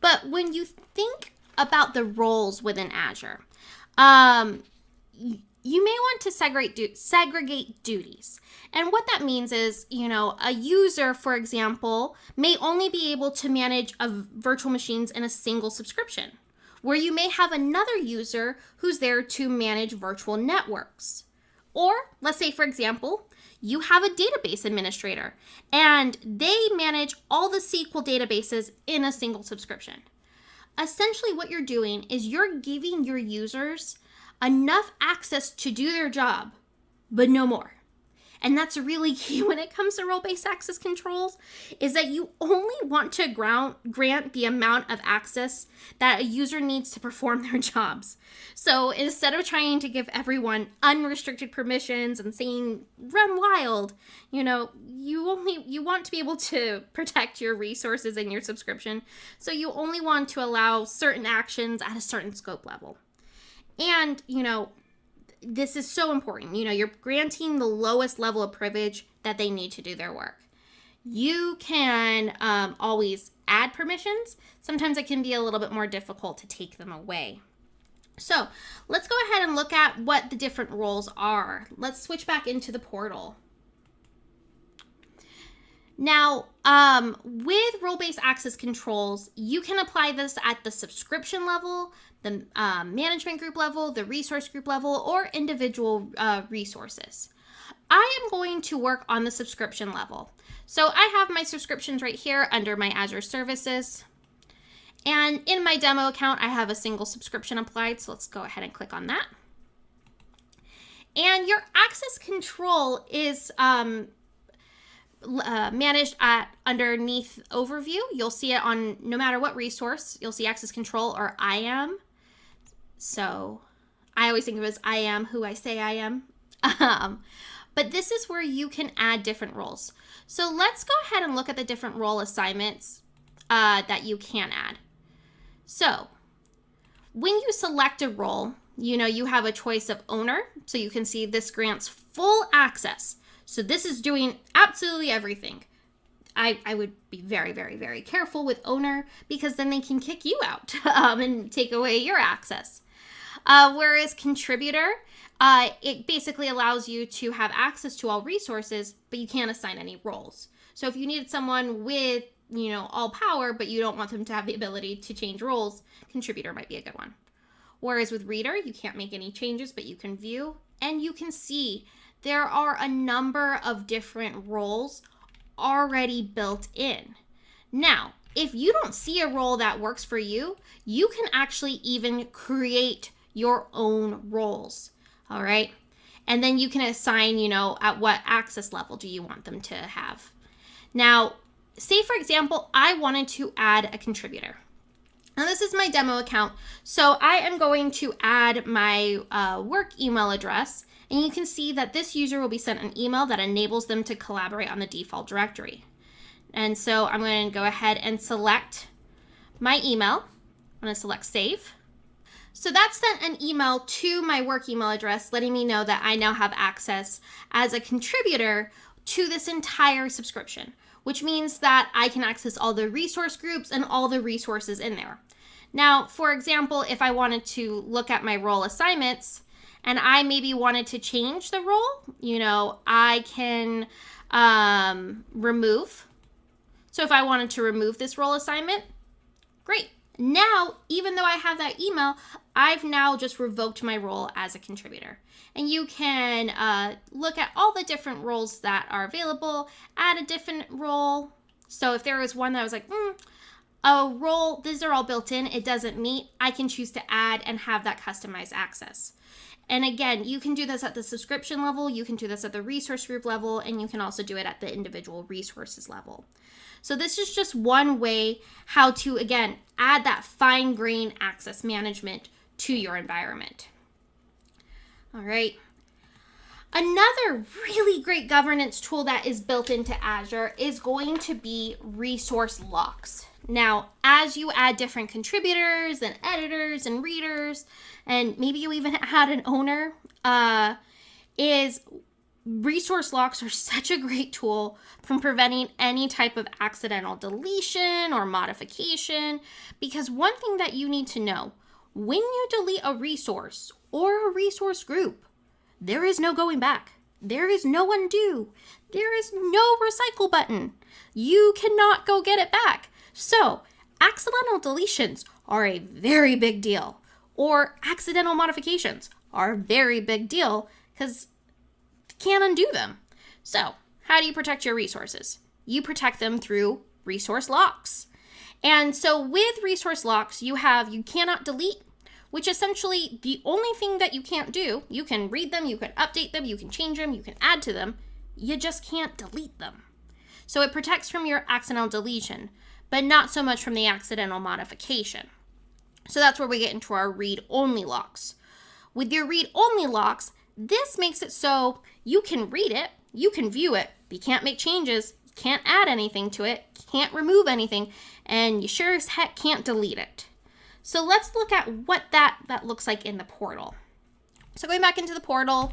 But when you think about the roles within Azure, you may want to segregate duties. And what that means is, a user, for example, may only be able to manage virtual machines in a single subscription, where you may have another user who's there to manage virtual networks. Or let's say, for example, you have a database administrator and they manage all the SQL databases in a single subscription. Essentially, what you're doing is you're giving your users enough access to do their job, but no more. And that's really key when it comes to role-based access controls, is that you only want to grant the amount of access that a user needs to perform their jobs. So instead of trying to give everyone unrestricted permissions and saying run wild, you want to be able to protect your resources in your subscription. So you only want to allow certain actions at a certain scope level. And, this is so important. You're granting the lowest level of privilege that they need to do their work. You can always add permissions. Sometimes it can be a little bit more difficult to take them away. So let's go ahead and look at what the different roles are. Let's switch back into the portal. Now, with role-based access controls, you can apply this at the subscription level, the management group level, the resource group level, or individual resources. I am going to work on the subscription level. So I have my subscriptions right here under my Azure services. And in my demo account, I have a single subscription applied. So let's go ahead and click on that. And your access control is managed underneath overview. You'll see it on no matter what resource. You'll see access control or IAM. So I always think of it as I am who I say I am. But this is where you can add different roles. So let's go ahead and look at the different role assignments that you can add. So when you select a role, you have a choice of owner. So you can see this grants full access. So this is doing absolutely everything. I would be very, very, very careful with owner, because then they can kick you out and take away your access. Whereas contributor, it basically allows you to have access to all resources, but you can't assign any roles. So if you needed someone with, all power, but you don't want them to have the ability to change roles, contributor might be a good one. Whereas with reader, you can't make any changes, but you can view and you can see there are a number of different roles already built in. Now, if you don't see a role that works for you, you can actually even create your own roles, all right? And then you can assign, at what access level do you want them to have. Now, say for example, I wanted to add a contributor. Now this is my demo account, so I am going to add my work email address, and you can see that this user will be sent an email that enables them to collaborate on the default directory. And so I'm going to go ahead and select my email. I'm going to select save. So that sent an email to my work email address, letting me know that I now have access as a contributor to this entire subscription, which means that I can access all the resource groups and all the resources in there. Now, for example, if I wanted to look at my role assignments and I maybe wanted to change the role, I can remove. So if I wanted to remove this role assignment, great. Now, even though I have that email, I've now just revoked my role as a contributor. And you can look at all the different roles that are available, add a different role. So if there was one that was like, a role, these are all built in, it doesn't meet, I can choose to add and have that customized access. And again, you can do this at the subscription level, you can do this at the resource group level, and you can also do it at the individual resources level. So this is just one way how to, again, add that fine-grained access management to your environment. All right. Another really great governance tool that is built into Azure is going to be resource locks. Now, as you add different contributors and editors and readers, and maybe you even add an owner, resource locks are such a great tool from preventing any type of accidental deletion or modification, because one thing that you need to know, when you delete a resource or a resource group, there is no going back. There is no undo. There is no recycle button. You cannot go get it back. So, accidental deletions are a very big deal, or accidental modifications are a very big deal because you can't undo them. So, how do you protect your resources? You protect them through resource locks. And so with resource locks, you cannot delete, which essentially the only thing that you can't do, you can read them, you can update them, you can change them, you can add to them, you just can't delete them. So it protects from your accidental deletion, but not so much from the accidental modification. So that's where we get into our read-only locks. With your read-only locks, this makes it so you can read it, you can view it, but you can't make changes, you can't add anything to it, can't remove anything, and you sure as heck can't delete it. So let's look at what that looks like in the portal. So going back into the portal,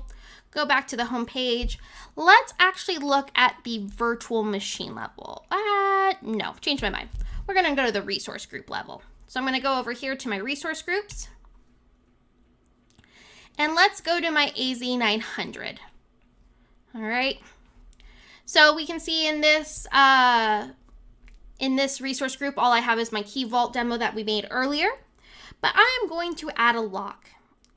go back to the home page. Let's actually look at the virtual machine level. No, changed my mind. We're going to go to the resource group level. So I'm going to go over here to my resource groups. And let's go to my AZ900. All right. So we can see in this resource group, all I have is my Key Vault demo that we made earlier. But I am going to add a lock.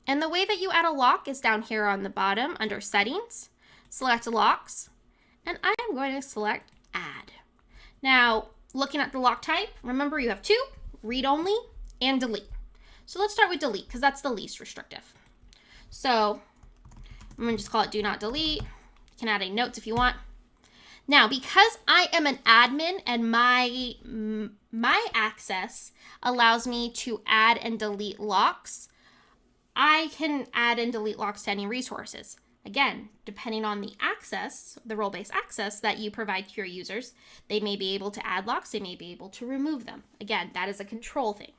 And the way that you add a lock is down here on the bottom under Settings, select Locks, and I am going to select Add. Now, looking at the lock type, remember you have two, read only and delete. So let's start with delete because that's the least restrictive. So I'm going to just call it Do Not Delete. You can add any notes if you want. Now, because I am an admin and my access allows me to add and delete locks, I can add and delete locks to any resources. Again, depending on the access, the role-based access that you provide to your users, they may be able to add locks, they may be able to remove them. Again, that is a control thing.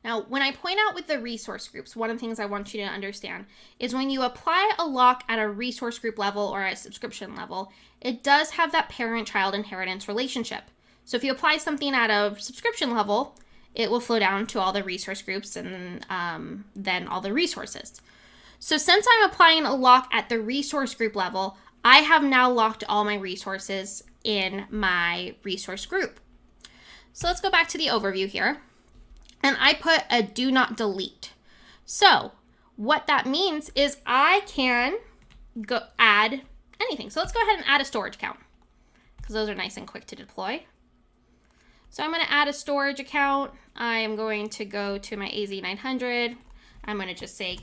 Now, when I point out with the resource groups, one of the things I want you to understand is when you apply a lock at a resource group level or a subscription level, it does have that parent-child inheritance relationship. So if you apply something at a subscription level, it will flow down to all the resource groups and then all the resources. So since I'm applying a lock at the resource group level, I have now locked all my resources in my resource group. So let's go back to the overview here. And I put a do not delete. So what that means is I can go add anything. So let's go ahead and add a storage account because those are nice and quick to deploy. So I'm going to add a storage account. I am going to go to my AZ900. I'm going to just say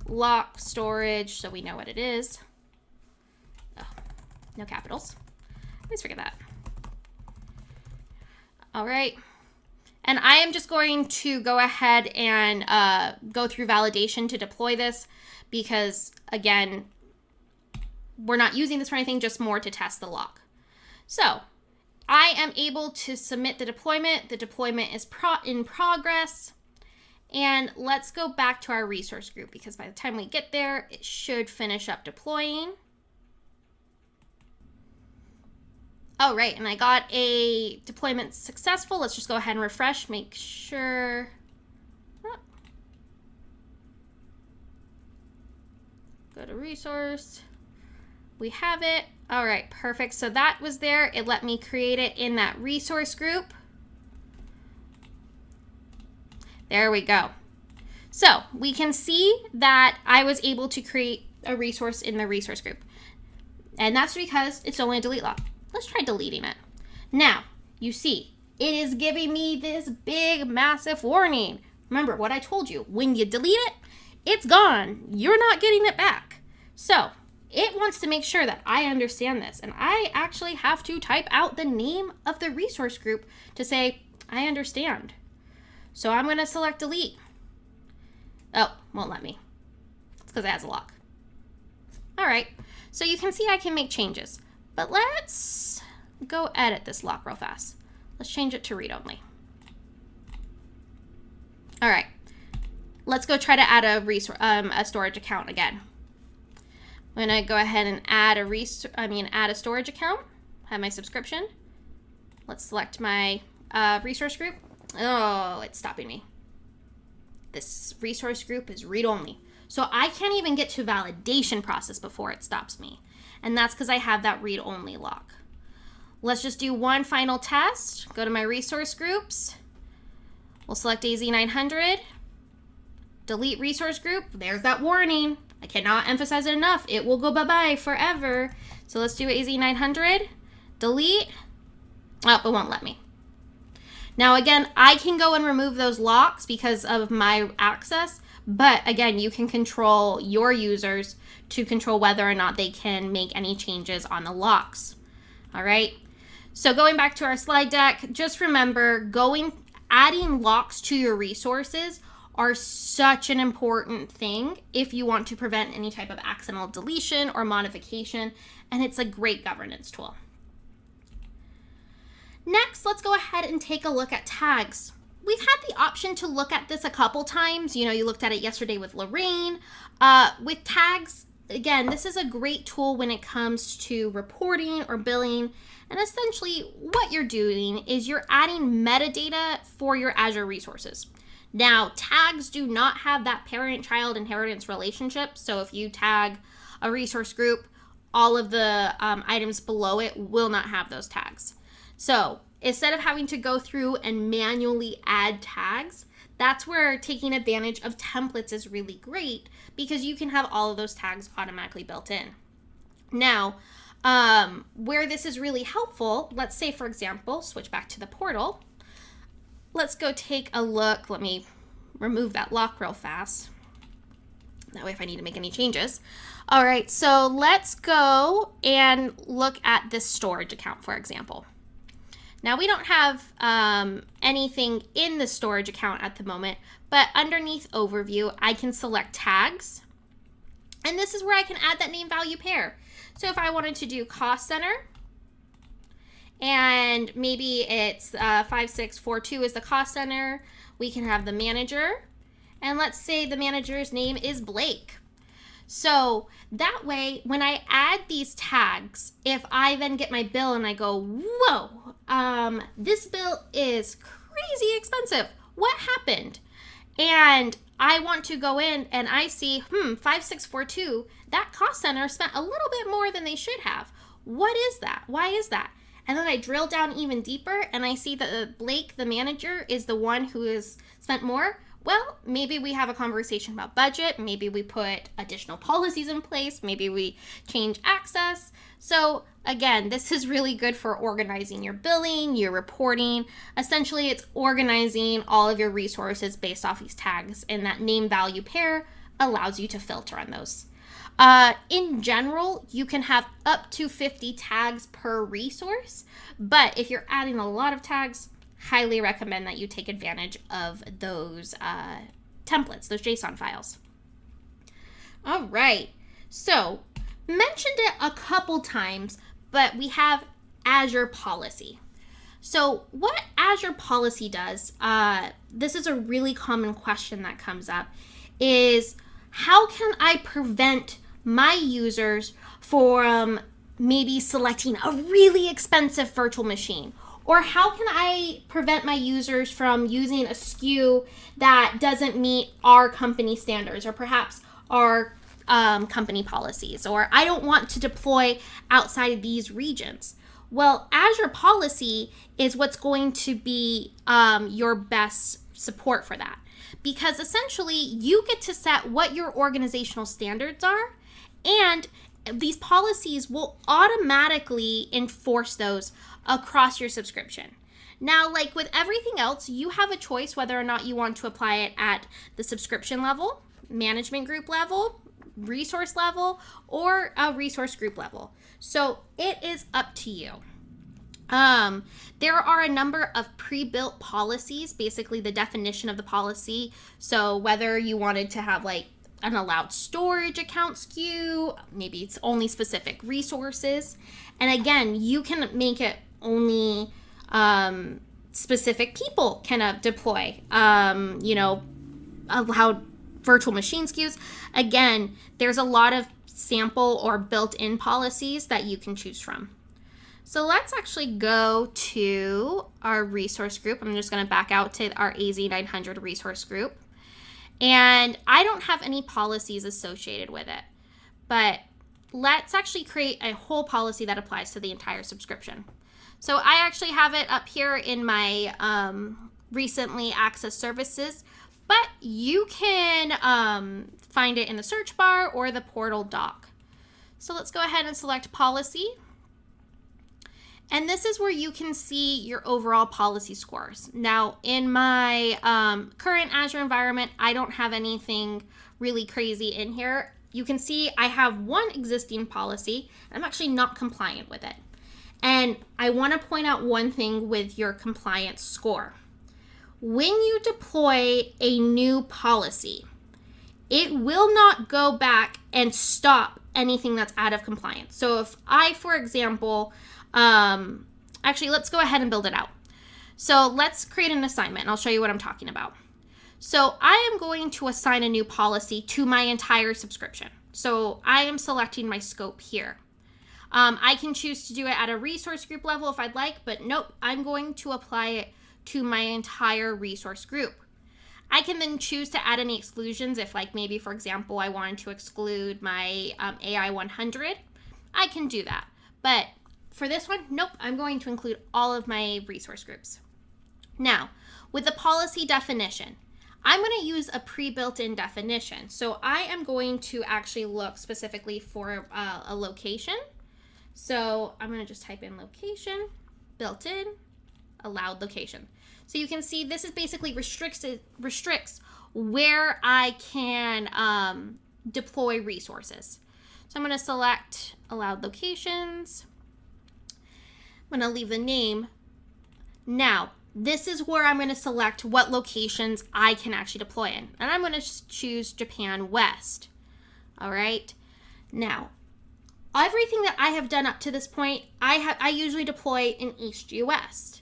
lock storage so we know what it is. Oh, no capitals. Let's forget that. All right. And I am just going to go ahead and go through validation to deploy this because, again, we're not using this for anything, just more to test the lock. So I am able to submit the deployment. The deployment is in progress. And let's go back to our resource group because by the time we get there, it should finish up deploying. Oh, right, and I got a deployment successful. Let's just go ahead and refresh, make sure. Oh. Go to resource. We have it. All right, perfect. So that was there. It let me create it in that resource group. There we go. So we can see that I was able to create a resource in the resource group. And that's because it's only a delete lock. Let's try deleting it. Now, you see, it is giving me this big, massive warning. Remember what I told you. When you delete it, it's gone. You're not getting it back. So it wants to make sure that I understand this. And I actually have to type out the name of the resource group to say, I understand. So I'm going to select delete. Oh, won't let me. It's because it has a lock. All right. So you can see I can make changes. But let's go edit this lock real fast. Let's change it to read only. All right. Let's go try to add a storage account again. I'm going to go ahead and add a storage account. Have my subscription. Let's select my resource group. Oh, it's stopping me. This resource group is read only. So I can't even get to validation process before it stops me. And that's because I have that read only lock. Let's just do one final test. Go to my resource groups. We'll select AZ900. Delete resource group. There's that warning. I cannot emphasize it enough. It will go bye-bye forever. So let's do AZ900. Delete. Oh, it won't let me. Now again, I can go and remove those locks because of my access, but again, you can control your users to control whether or not they can make any changes on the locks. All right. So going back to our slide deck, just remember adding locks to your resources are such an important thing if you want to prevent any type of accidental deletion or modification, and it's a great governance tool. Next, let's go ahead and take a look at tags. We've had the option to look at this a couple times. You know, you looked at it yesterday with Lorraine. With tags, again, this is a great tool when it comes to reporting or billing. And essentially what you're doing is you're adding metadata for your Azure resources. Now, tags do not have that parent-child inheritance relationship. So if you tag a resource group, all of the items below it will not have those tags. So instead of having to go through and manually add tags, that's where taking advantage of templates is really great because you can have all of those tags automatically built in. Now, where this is really helpful, let's say, for example, switch back to the portal. Let's go take a look. Let me remove that lock real fast. That way if I need to make any changes. All right, so let's go and look at this storage account, for example. Now we don't have anything in the storage account at the moment, but underneath overview, I can select tags. And this is where I can add that name value pair. So if I wanted to do cost center, and maybe it's 5642 is the cost center, we can have the manager. And let's say the manager's name is Blake. So that way, when I add these tags, if I then get my bill and I go, whoa, this bill is crazy expensive. What happened? And I want to go in and I see, 5642, that cost center spent a little bit more than they should have. What is that? Why is that? And then I drill down even deeper and I see that Blake, the manager, is the one who has spent more. Well, maybe we have a conversation about budget. Maybe we put additional policies in place. Maybe we change access. So again, this is really good for organizing your billing, your reporting. Essentially, it's organizing all of your resources based off these tags, and that name value pair allows you to filter on those. In general, you can have up to 50 tags per resource, but if you're adding a lot of tags, highly recommend that you take advantage of those templates, those JSON files. All right, so mentioned it a couple times, but we have Azure Policy. So what Azure Policy does, this is a really common question that comes up, is how can I prevent my users from maybe selecting a really expensive virtual machine? Or how can I prevent my users from using a SKU that doesn't meet our company standards or perhaps our company policies, or I don't want to deploy outside of these regions? Well, Azure Policy is what's going to be your best support for that, because essentially you get to set what your organizational standards are, and these policies will automatically enforce those across your subscription. Now, like with everything else, you have a choice whether or not you want to apply it at the subscription level, management group level, resource level, or a resource group level. So it is up to you. There are a number of pre-built policies, basically the definition of the policy. So whether you wanted to have like an allowed storage account SKU, maybe it's only specific resources. And again, you can make it only specific people can deploy, allowed virtual machine SKUs. Again, there's a lot of sample or built-in policies that you can choose from. So let's actually go to our resource group. I'm just going to back out to our AZ900 resource group. And I don't have any policies associated with it, but let's actually create a whole policy that applies to the entire subscription. So I actually have it up here in my recently accessed services, but you can find it in the search bar or the portal doc. So let's go ahead and select policy. And this is where you can see your overall policy scores. Now, in my current Azure environment, I don't have anything really crazy in here. You can see I have one existing policy. I'm actually not compliant with it. And I want to point out one thing with your compliance score. When you deploy a new policy, it will not go back and stop anything that's out of compliance. So if I, for example, actually, let's go ahead and build it out. So let's create an assignment and I'll show you what I'm talking about. So I am going to assign a new policy to my entire subscription. So I am selecting my scope here. I can choose to do it at a resource group level if I'd like, but nope, I'm going to apply it to my entire resource group. I can then choose to add any exclusions if, like, maybe, for example, I wanted to exclude my AI 100. I can do that. But for this one, nope, I'm going to include all of my resource groups. Now, with the policy definition, I'm going to use a pre-built-in definition. So I am going to actually look specifically for a location. So I'm going to just type in location, built-in, allowed location. So you can see this is basically restricts where I can deploy resources. So I'm going to select allowed locations. I'm going to leave the name. Now, this is where I'm going to select what locations I can actually deploy in. And I'm going to choose Japan West. All right. Now, everything that I have done up to this point, I usually deploy in East US.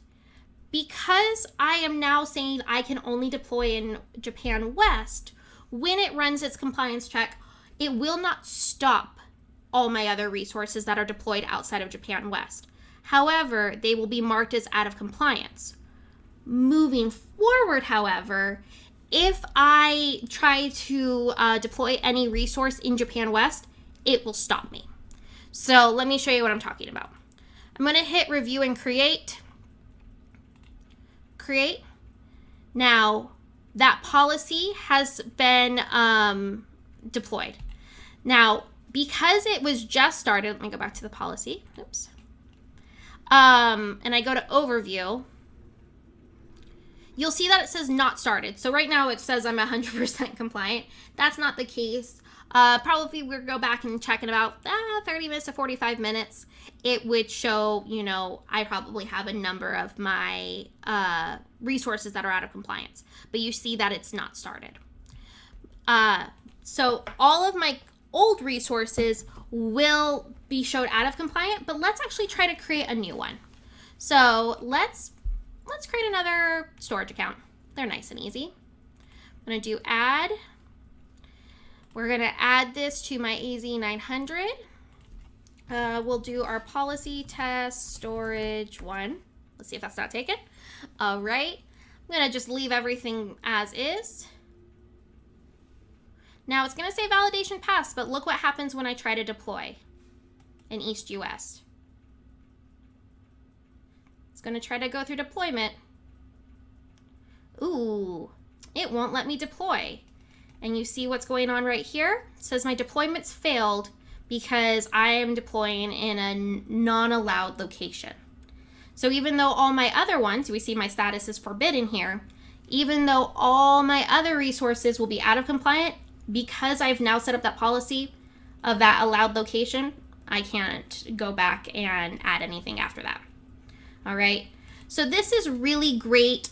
Because I am now saying I can only deploy in Japan West, when it runs its compliance check, it will not stop all my other resources that are deployed outside of Japan West. However, they will be marked as out of compliance. Moving forward, however, if I try to deploy any resource in Japan West, it will stop me. So let me show you what I'm talking about. I'm going to hit review and create. Now, that policy has been deployed. Now, because it was just started, let me go back to the policy. Oops. And I go to overview. You'll see that it says not started. So right now it says I'm 100% compliant. That's not the case. Probably we'll go back and check in about 30 minutes to 45 minutes. It would show, I probably have a number of my resources that are out of compliance. But you see that it's not started. So all of my old resources will be showed out of compliant, but let's actually try to create a new one. So let's create another storage account. They're nice and easy. I'm going to do add. We're going to add this to my AZ900. We'll do our policy test storage 1. Let's see if that's not taken. All right. I'm going to just leave everything as is. Now it's going to say validation passed, but look what happens when I try to deploy in East US. It's going to try to go through deployment. Ooh, it won't let me deploy. And you see what's going on right here? It says my deployment's failed because I am deploying in a non-allowed location. So even though all my other ones, we see my status is forbidden here, even though all my other resources will be out of compliant, because I've now set up that policy of that allowed location, I can't go back and add anything after that. All right. So this is really great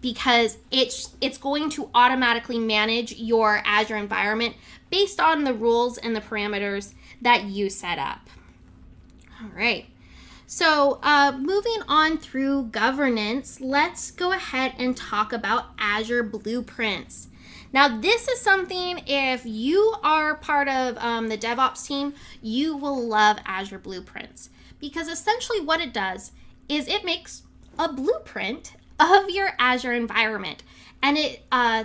because it's going to automatically manage your Azure environment based on the rules and the parameters that you set up. All right. So moving on through governance, let's go ahead and talk about Azure Blueprints. Now, this is something, if you are part of the DevOps team, you will love Azure Blueprints, because essentially what it does is it makes a blueprint of your Azure environment, and it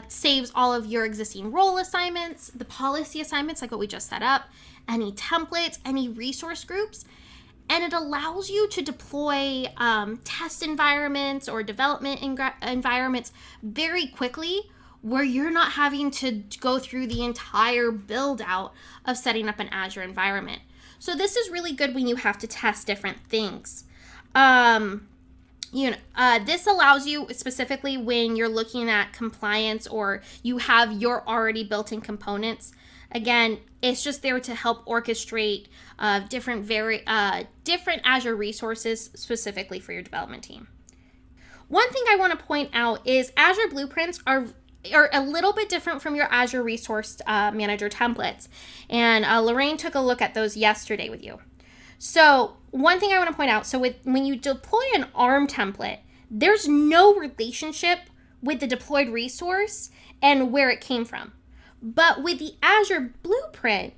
saves all of your existing role assignments, the policy assignments like what we just set up, any templates, any resource groups, and it allows you to deploy test environments or development environments very quickly, where you're not having to go through the entire build out of setting up an Azure environment. So this is really good when you have to test different things. This allows you specifically when you're looking at compliance or you have your already built-in components. Again, it's just there to help orchestrate different Azure resources specifically for your development team. One thing I want to point out is Azure Blueprints are a little bit different from your Azure Resource Manager templates. And Lorraine took a look at those yesterday with you. So one thing I want to point out, so when you deploy an ARM template, there's no relationship with the deployed resource and where it came from. But with the Azure Blueprint,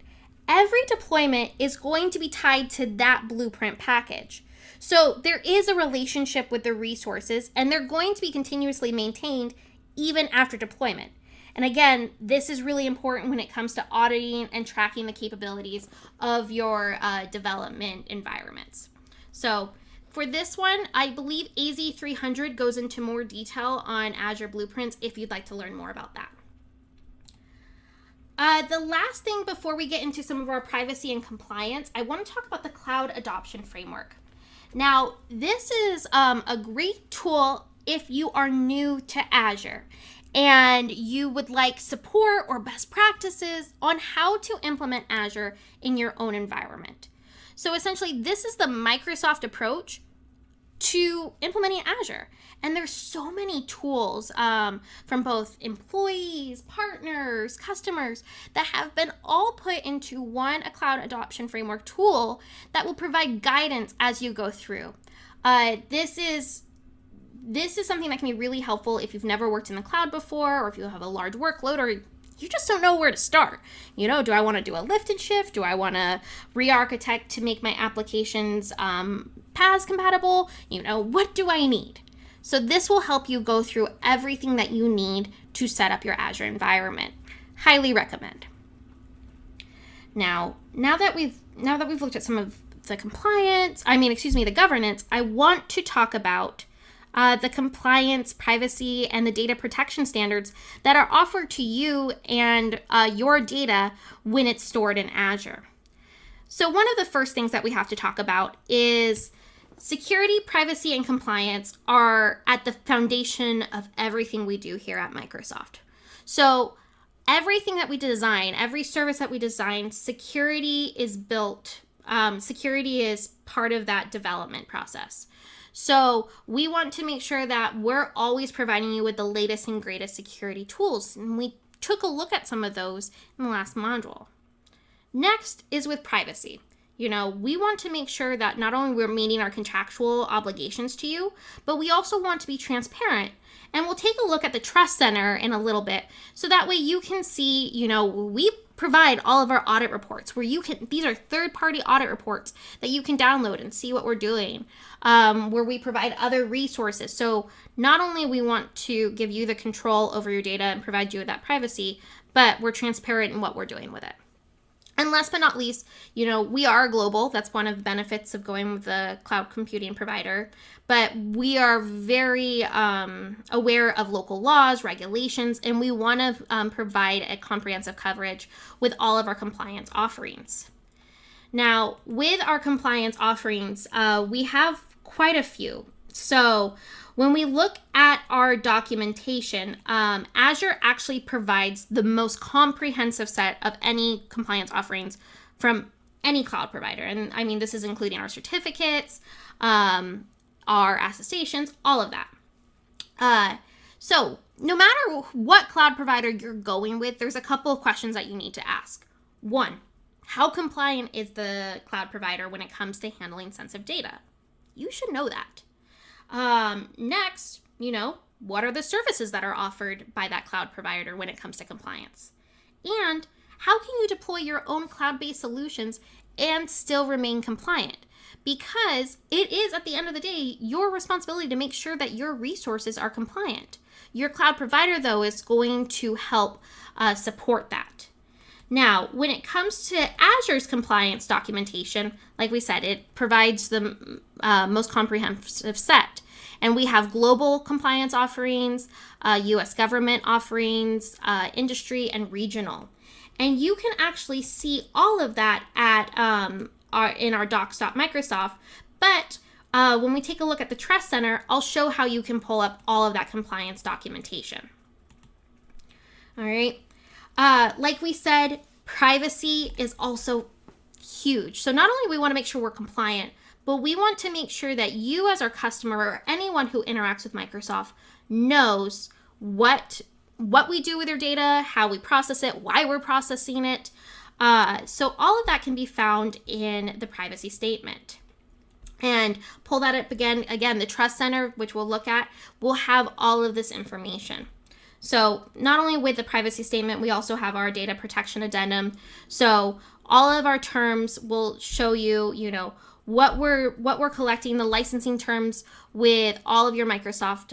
every deployment is going to be tied to that Blueprint package. So there is a relationship with the resources, and they're going to be continuously maintained even after deployment. And again, this is really important when it comes to auditing and tracking the capabilities of your development environments. So for this one, I believe AZ300 goes into more detail on Azure Blueprints if you'd like to learn more about that. The last thing before we get into some of our privacy and compliance, I want to talk about the Cloud Adoption Framework. Now, this is a great tool if you are new to Azure and you would like support or best practices on how to implement Azure in your own environment. So essentially, this is the Microsoft approach to implementing Azure. And there's so many tools from both employees, partners, customers that have been all put into a Cloud Adoption Framework tool that will provide guidance as you go through. This is something that can be really helpful if you've never worked in the cloud before, or if you have a large workload, or you just don't know where to start. Do I want to do a lift and shift? Do I want to re-architect to make my applications PaaS compatible? What do I need? So this will help you go through everything that you need to set up your Azure environment. Highly recommend. Now that we've looked at some of the the governance, I want to talk about the compliance, privacy, and the data protection standards that are offered to you and your data when it's stored in Azure. So one of the first things that we have to talk about is security, privacy, and compliance are at the foundation of everything we do here at Microsoft. So everything that we design, every service that we design, security is built. Security is part of that development process. So we want to make sure that we're always providing you with the latest and greatest security tools. And we took a look at some of those in the last module. Next is with privacy. We want to make sure that not only we're meeting our contractual obligations to you, but we also want to be transparent. And we'll take a look at the Trust Center in a little bit, so that way you can see, we provide all of our audit reports these are third-party audit reports that you can download and see what we're doing, where we provide other resources. So not only we want to give you the control over your data and provide you with that privacy, but we're transparent in what we're doing with it. And last but not least, we are global. That's one of the benefits of going with the cloud computing provider. But we are very aware of local laws, regulations, and we want to provide a comprehensive coverage with all of our compliance offerings. Now, with our compliance offerings, we have quite a few. So when we look at our documentation, Azure actually provides the most comprehensive set of any compliance offerings from any cloud provider. And I mean, this is including our certificates, our attestations, all of that. So no matter what cloud provider you're going with, there's a couple of questions that you need to ask. One, how compliant is the cloud provider when it comes to handling sensitive data? You should know that. Next, what are the services that are offered by that cloud provider when it comes to compliance? And how can you deploy your own cloud-based solutions and still remain compliant? Because it is, at the end of the day, your responsibility to make sure that your resources are compliant. Your cloud provider, though, is going to help support that. Now, when it comes to Azure's compliance documentation, like we said, it provides the most comprehensive set. And we have global compliance offerings, U.S. government offerings, industry, and regional. And you can actually see all of that at in our docs.microsoft. But when we take a look at the Trust Center, I'll show how you can pull up all of that compliance documentation. All right. Like we said, privacy is also huge. So not only we want to make sure we're compliant, but we want to make sure that you as our customer or anyone who interacts with Microsoft knows what we do with your data, how we process it, why we're processing it. So all of that can be found in the privacy statement. And pull that up again, the Trust Center, which we'll look at, will have all of this information. So not only with the privacy statement, we also have our data protection addendum. So all of our terms will show you, what we're collecting, the licensing terms with all of your Microsoft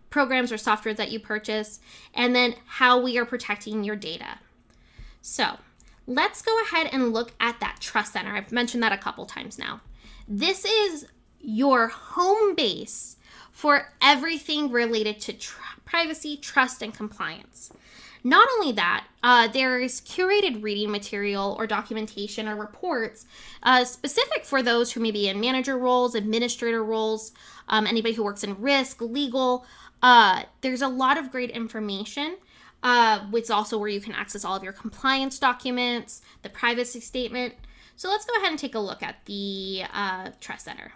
programs or software that you purchase, and then how we are protecting your data. So let's go ahead and look at that Trust Center. I've mentioned that a couple times now. This is your home base for everything related to privacy, trust, and compliance. Not only that, there is curated reading material or documentation or reports specific for those who may be in manager roles, administrator roles, anybody who works in risk, legal. There's a lot of great information, which is also where you can access all of your compliance documents, the privacy statement. So let's go ahead and take a look at the Trust Center.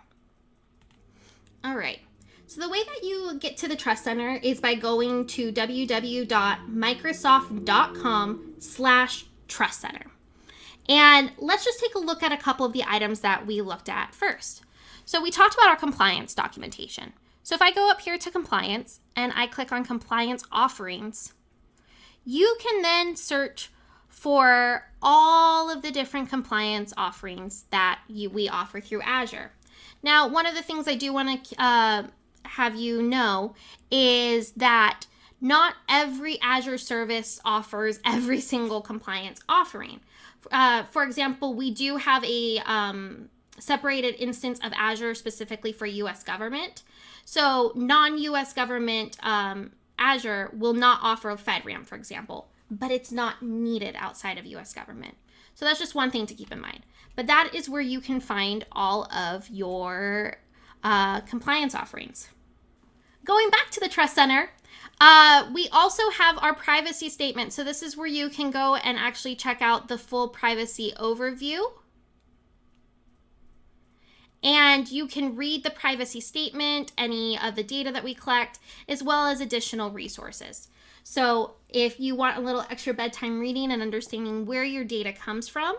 All right. So the way that you get to the Trust Center is by going to www.microsoft.com/Trust Center. And let's just take a look at a couple of the items that we looked at first. So we talked about our compliance documentation. So if I go up here to compliance and I click on compliance offerings, you can then search for all of the different compliance offerings that we offer through Azure. Now, one of the things I do want to have you know is that not every Azure service offers every single compliance offering. For example, we do have a separated instance of Azure specifically for US government. So non-US government Azure will not offer a FedRAMP, for example, but it's not needed outside of US government. So that's just one thing to keep in mind. But that is where you can find all of your compliance offerings. Going back to the Trust Center, we also have our privacy statement. So this is where you can go and actually check out the full privacy overview. And you can read the privacy statement, any of the data that we collect, as well as additional resources. So if you want a little extra bedtime reading and understanding where your data comes from,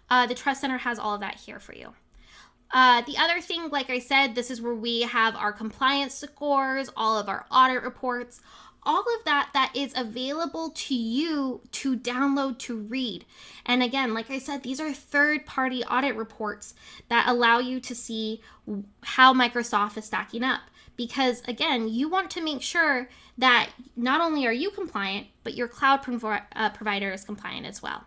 the Trust Center has all of that here for you. The other thing, like I said, this is where we have our compliance scores, all of our audit reports, all of that is available to you to download, to read. And again, like I said, these are third-party audit reports that allow you to see how Microsoft is stacking up. Because again, you want to make sure that not only are you compliant, but your cloud provider is compliant as well.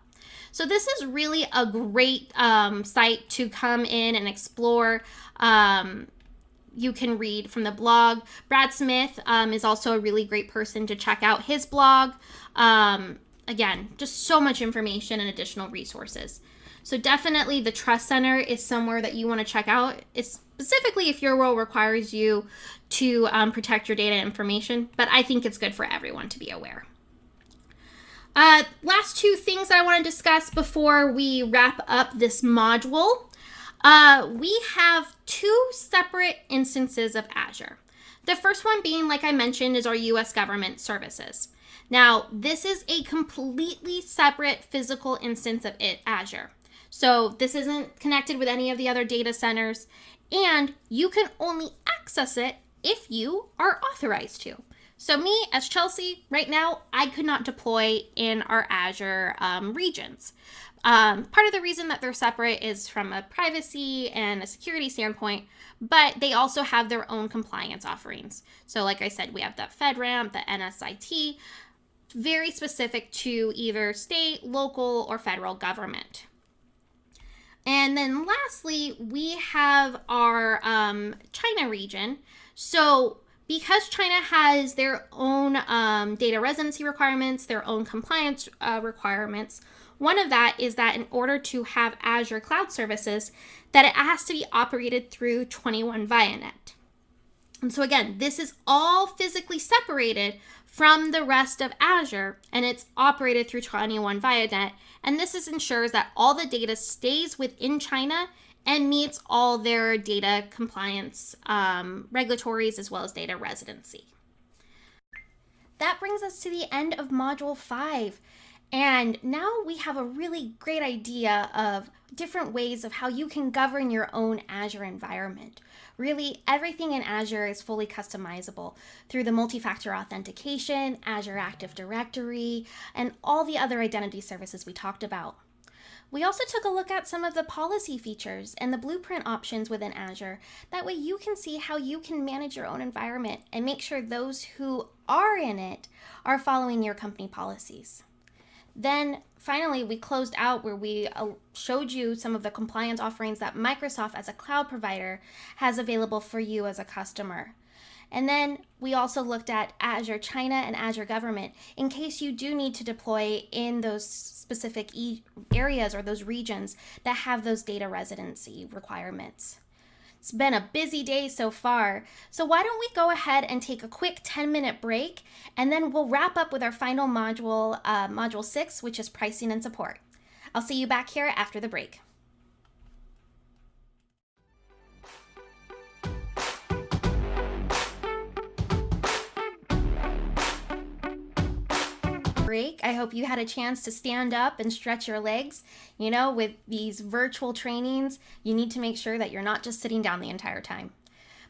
So this is really a great site to come in and explore. You can read from the blog. Brad Smith is also a really great person to check out his blog. again, just so much information and additional resources. So definitely the Trust Center is somewhere that you want to check out. It's specifically if your role requires you to protect your data information, but I think it's good for everyone to be aware. Last two things that I want to discuss before we wrap up this module. We have two separate instances of Azure. The first one being, like I mentioned, is our US government services. Now, this is a completely separate physical instance of Azure. So this isn't connected with any of the other data centers, and you can only access it if you are authorized to. So me, as Chelsea, right now, I could not deploy in our Azure regions. Part of the reason that they're separate is from a privacy and a security standpoint, but they also have their own compliance offerings. So like I said, we have the FedRAMP, the NSIT, very specific to either state, local, or federal government. And then lastly, we have our China region. So because China has their own data residency requirements, their own compliance requirements, one of that is that in order to have Azure cloud services, that it has to be operated through 21 ViaNet. And so again, this is all physically separated from the rest of Azure, and it's operated through 21 ViaNet. And this ensures that all the data stays within China and meets all their data compliance regulatories as well as data residency. That brings us to the end of Module 5. And now we have a really great idea of different ways of how you can govern your own Azure environment. Really, everything in Azure is fully customizable through the multi-factor authentication, Azure Active Directory, and all the other identity services we talked about. We also took a look at some of the policy features and the blueprint options within Azure. That way you can see how you can manage your own environment and make sure those who are in it are following your company policies. Then finally, we closed out where we showed you some of the compliance offerings that Microsoft as a cloud provider has available for you as a customer. And then we also looked at Azure China and Azure Government in case you do need to deploy in those specific areas or those regions that have those data residency requirements. It's been a busy day so far, so why don't we go ahead and take a quick 10-minute break, and then we'll wrap up with our final module, Module 6, which is pricing and support. I'll see you back here after the break. I hope you had a chance to stand up and stretch your legs. You know, with these virtual trainings, you need to make sure that you're not just sitting down the entire time.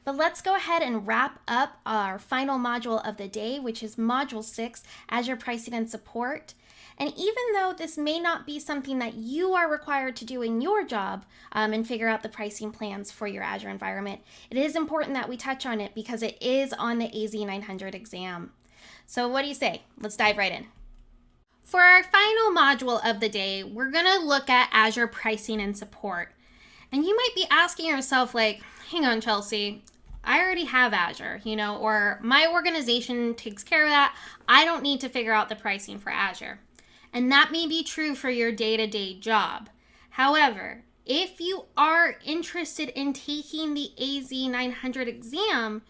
But let's go ahead and wrap up our final module of the day, which is Module 6, Azure Pricing and Support. And even though this may not be something that you are required to do in your job and figure out the pricing plans for your Azure environment, it is important that we touch on it because it is on the AZ900 exam. So what do you say? Let's dive right in. For our final module of the day, we're going to look at Azure Pricing and Support. And you might be asking yourself, like, hang on, Chelsea, I already have Azure, you know, or my organization takes care of that. I don't need to figure out the pricing for Azure. And that may be true for your day-to-day job. However, if you are interested in taking the AZ900 exam,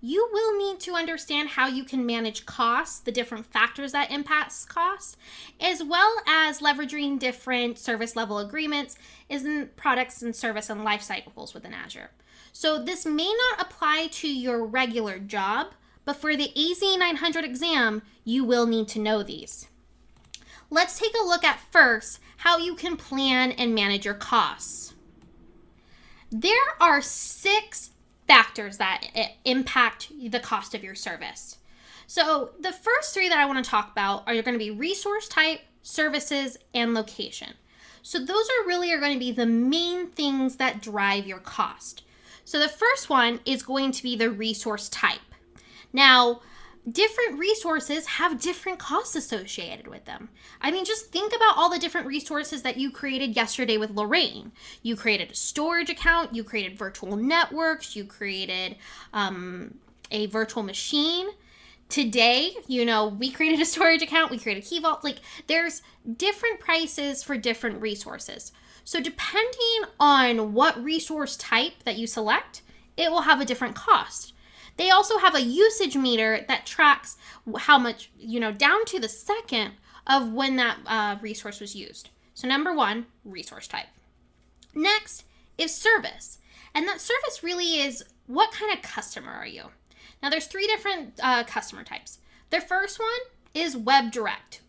you will need to understand how you can manage costs, the different factors that impact costs, as well as leveraging different service level agreements in products and service and life cycles within Azure. So this may not apply to your regular job, but for the AZ900 exam, you will need to know these. Let's take a look at first how you can plan and manage your costs. There are 6 factors that impact the cost of your service. So the first 3 that I want to talk about are going to be resource type, services, and location. So those are going to be the main things that drive your cost. So the first one is going to be the resource type. Now, different resources have different costs associated with them. I mean, just think about all the different resources that you created yesterday with Lorraine. You created a storage account, you created virtual networks, you created a virtual machine. today, we created a storage account, we created Key Vault. Like, there's different prices for different resources. So depending on what resource type that you select, it will have a different cost. They also have a usage meter that tracks how much, down to the second of when that resource was used. So number one, resource type. Next is service. And that service really is, what kind of customer are you? Now there's 3 different customer types. The first one is web direct.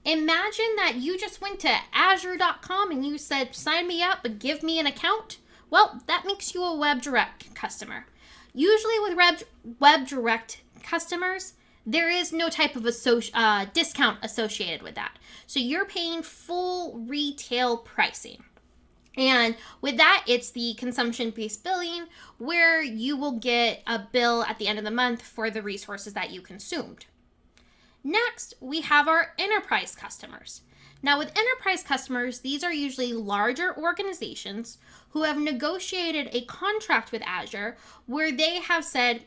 Imagine that you just went to azure.com and you said, sign me up and give me an account. Well, that makes you a web direct customer. Usually with web direct customers, there is no type of discount associated with that. So you're paying full retail pricing. And with that, it's the consumption-based billing, where you will get a bill at the end of the month for the resources that you consumed. Next, we have our enterprise customers. Now with enterprise customers, these are usually larger organizations who have negotiated a contract with Azure where they have said,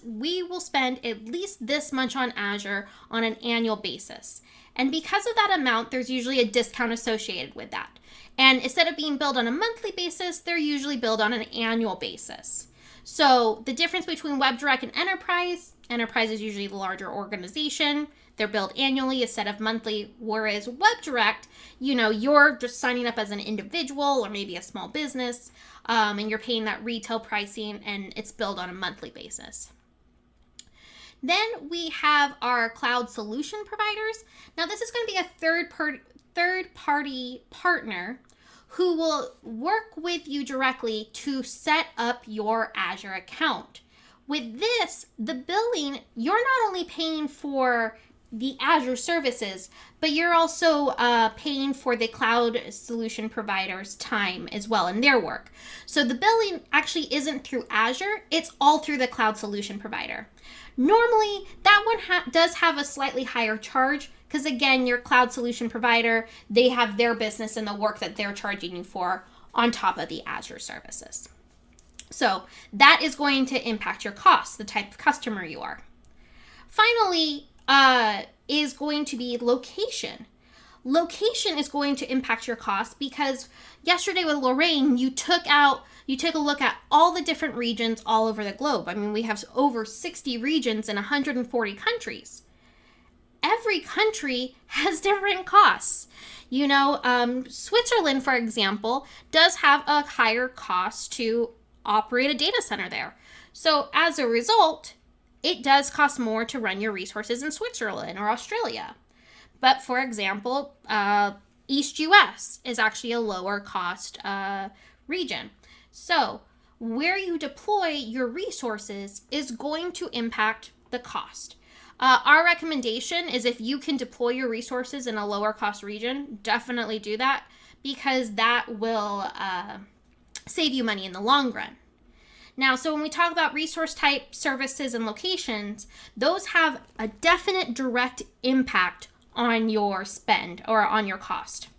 we will spend at least this much on Azure on an annual basis. And because of that amount, there's usually a discount associated with that. And instead of being billed on a monthly basis, they're usually billed on an annual basis. So the difference between WebDirect and Enterprise is usually the larger organization. They're billed annually instead of monthly, whereas WebDirect, you're just signing up as an individual or maybe a small business, and you're paying that retail pricing and it's billed on a monthly basis. Then we have our cloud solution providers. Now this is going to be a third-party partner who will work with you directly to set up your Azure account. With this, the billing, you're not only paying for the Azure services, but you're also paying for the cloud solution provider's time as well in their work. So the billing actually isn't through Azure, it's all through the cloud solution provider. Normally, that one does have a slightly higher charge because, again, your cloud solution provider, they have their business and the work that they're charging you for on top of the Azure services. So that is going to impact your costs, the type of customer you are. Finally, is going to be location. Location is going to impact your costs because yesterday with Lorraine, you took a look at all the different regions all over the globe. I mean, we have over 60 regions in 140 countries. Every country has different costs. Switzerland, for example, does have a higher cost to operate a data center there. So as a result, it does cost more to run your resources in Switzerland or Australia. But for example, East US is actually a lower cost region. So where you deploy your resources is going to impact the cost. Our recommendation is if you can deploy your resources in a lower cost region, definitely do that because that will save you money in the long run. Now, so when we talk about resource type, services, and locations, those have a definite direct impact on your spend or on your cost.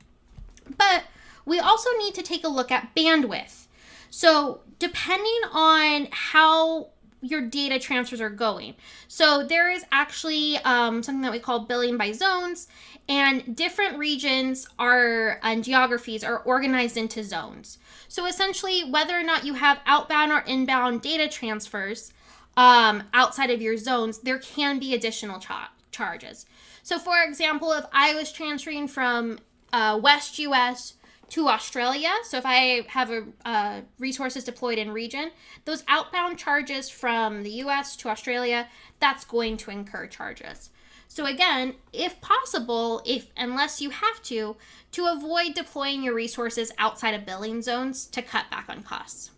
But we also need to take a look at bandwidth. So depending on how your data transfers are going. So there is actually something that we call billing by zones, and different regions and geographies are organized into zones. So essentially, whether or not you have outbound or inbound data transfers outside of your zones, there can be additional charges. So for example, if I was transferring from West US to Australia, so if I have resources deployed in region, those outbound charges from the US to Australia, that's going to incur charges. So again, if possible, unless you have to avoid deploying your resources outside of billing zones to cut back on costs.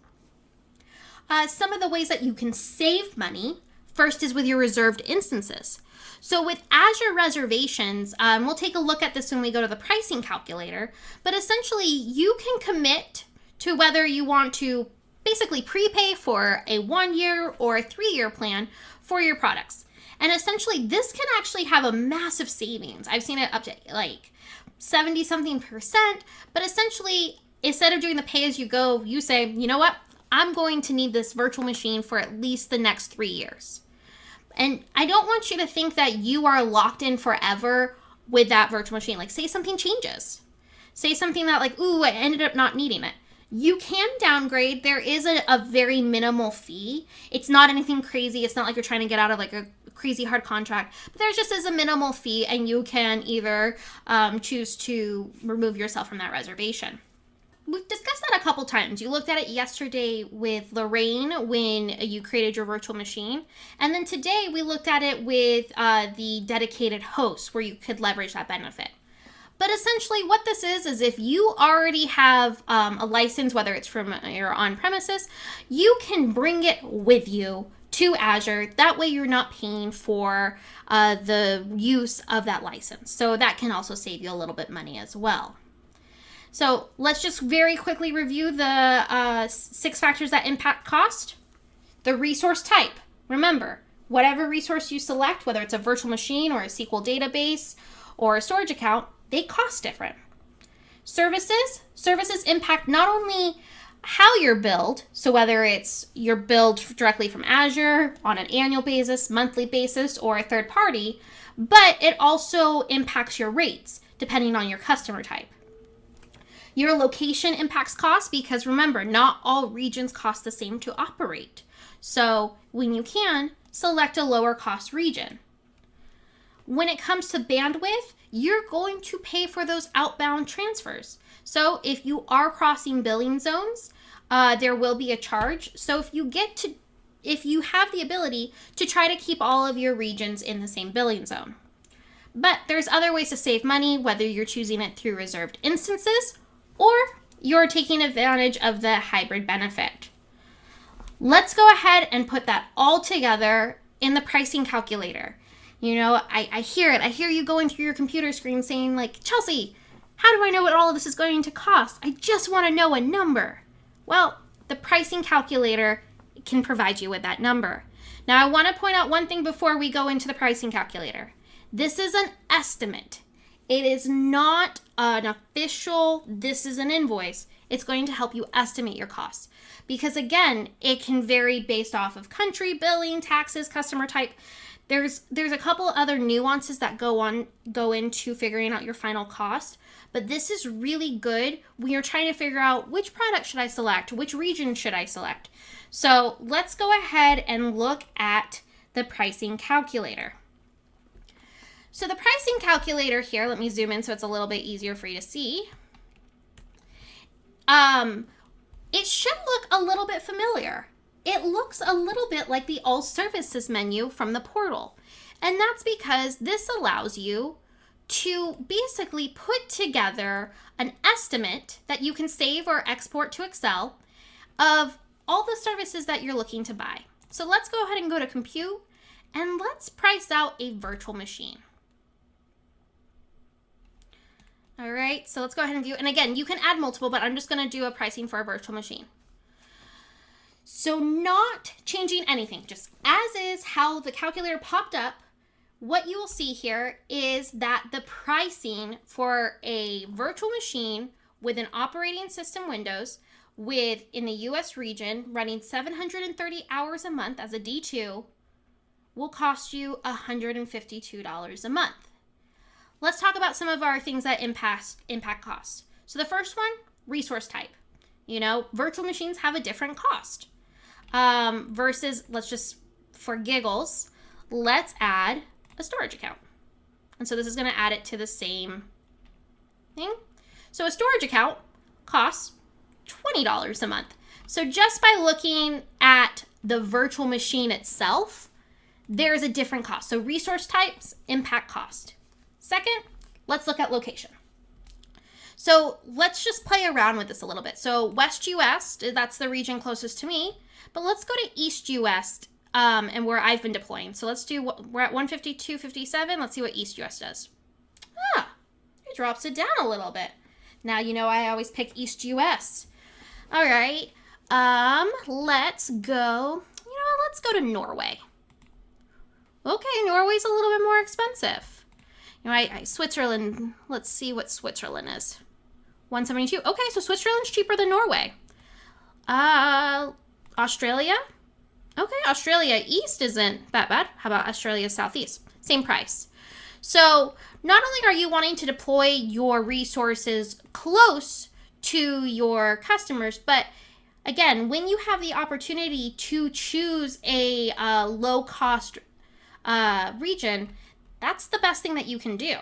Some of the ways that you can save money, first is with your reserved instances. So with Azure reservations, we'll take a look at this when we go to the pricing calculator, but essentially you can commit to whether you want to basically prepay for a 1-year or a 3-year plan for your products. And essentially this can actually have a massive savings. I've seen it up to like 70-something%, but essentially instead of doing the pay as you go, you say, you know what, I'm going to need this virtual machine for at least the next 3 years. And I don't want you to think that you are locked in forever with that virtual machine. Like, say something changes. Say something that, like, ooh, I ended up not needing it. You can downgrade. There is a very minimal fee. It's not anything crazy. It's not like you're trying to get out of like a crazy hard contract. But there just is a minimal fee, and you can either choose to remove yourself from that reservation. We've discussed that a couple times. You looked at it yesterday with Lorraine when you created your virtual machine. And then today we looked at it with the dedicated host, where you could leverage that benefit. But essentially what this is if you already have a license, whether it's from your on-premises, you can bring it with you to Azure. That way you're not paying for the use of that license. So that can also save you a little bit money as well. So let's just very quickly review the 6 factors that impact cost. The resource type. Remember, whatever resource you select, whether it's a virtual machine or a SQL database or a storage account, they cost different. Services impact not only how you're billed, so whether it's you're billed directly from Azure on an annual basis, monthly basis, or a third party, but it also impacts your rates depending on your customer type. Your location impacts cost because remember, not all regions cost the same to operate. So when you can, select a lower cost region. When it comes to bandwidth, you're going to pay for those outbound transfers. So if you are crossing billing zones, there will be a charge. So if you have the ability to try to keep all of your regions in the same billing zone. But there's other ways to save money, whether you're choosing it through reserved instances or you're taking advantage of the hybrid benefit. Let's go ahead and put that all together in the pricing calculator. You know, I hear it. I hear you going through your computer screen saying like, Chelsea, how do I know what all of this is going to cost? I just want to know a number. Well, the pricing calculator can provide you with that number. Now, I want to point out one thing before we go into the pricing calculator. This is an estimate. It is not an official, this is an invoice. It's going to help you estimate your costs. Because again, it can vary based off of country, billing, taxes, customer type. There's a couple other nuances that go into figuring out your final cost, but this is really good when you're trying to figure out which product should I select, which region should I select. So let's go ahead and look at the pricing calculator. So the pricing calculator here, let me zoom in so it's a little bit easier for you to see. It should look a little bit familiar. It looks a little bit like the All Services menu from the portal. And that's because this allows you to basically put together an estimate that you can save or export to Excel of all the services that you're looking to buy. So let's go ahead and go to Compute and let's price out a virtual machine. All right, so let's go ahead and view. And again, you can add multiple, but I'm just going to do a pricing for a virtual machine. So not changing anything, just as is how the calculator popped up, what you will see here is that the pricing for a virtual machine with an operating system Windows in the US region running 730 hours a month as a D2 will cost you $152 a month. Let's talk about some of our things that impact cost. So the first one, resource type. You know, virtual machines have a different cost. Versus, let's just, for giggles, let's add a storage account. And so this is going to add it to the same thing. So a storage account costs $20 a month. So just by looking at the virtual machine itself, there's a different cost. So resource types impact cost. Second, let's look at location. So let's just play around with this a little bit. So West US, that's the region closest to me. But let's go to East US and where I've been deploying. So let's do, we're at 152.57. Let's see what East US does. It drops it down a little bit. Now, you know, I always pick East US. All right. Let's go, let's go to Norway. Okay, Norway's a little bit more expensive. Switzerland, let's see what Switzerland is. 172. Okay, so Switzerland's cheaper than Norway. Australia, Okay, Australia East isn't that bad. How about Australia Southeast? Same price. So not only are you wanting to deploy your resources close to your customers, but again, when you have the opportunity to choose a low cost region, that's the best thing that you can do.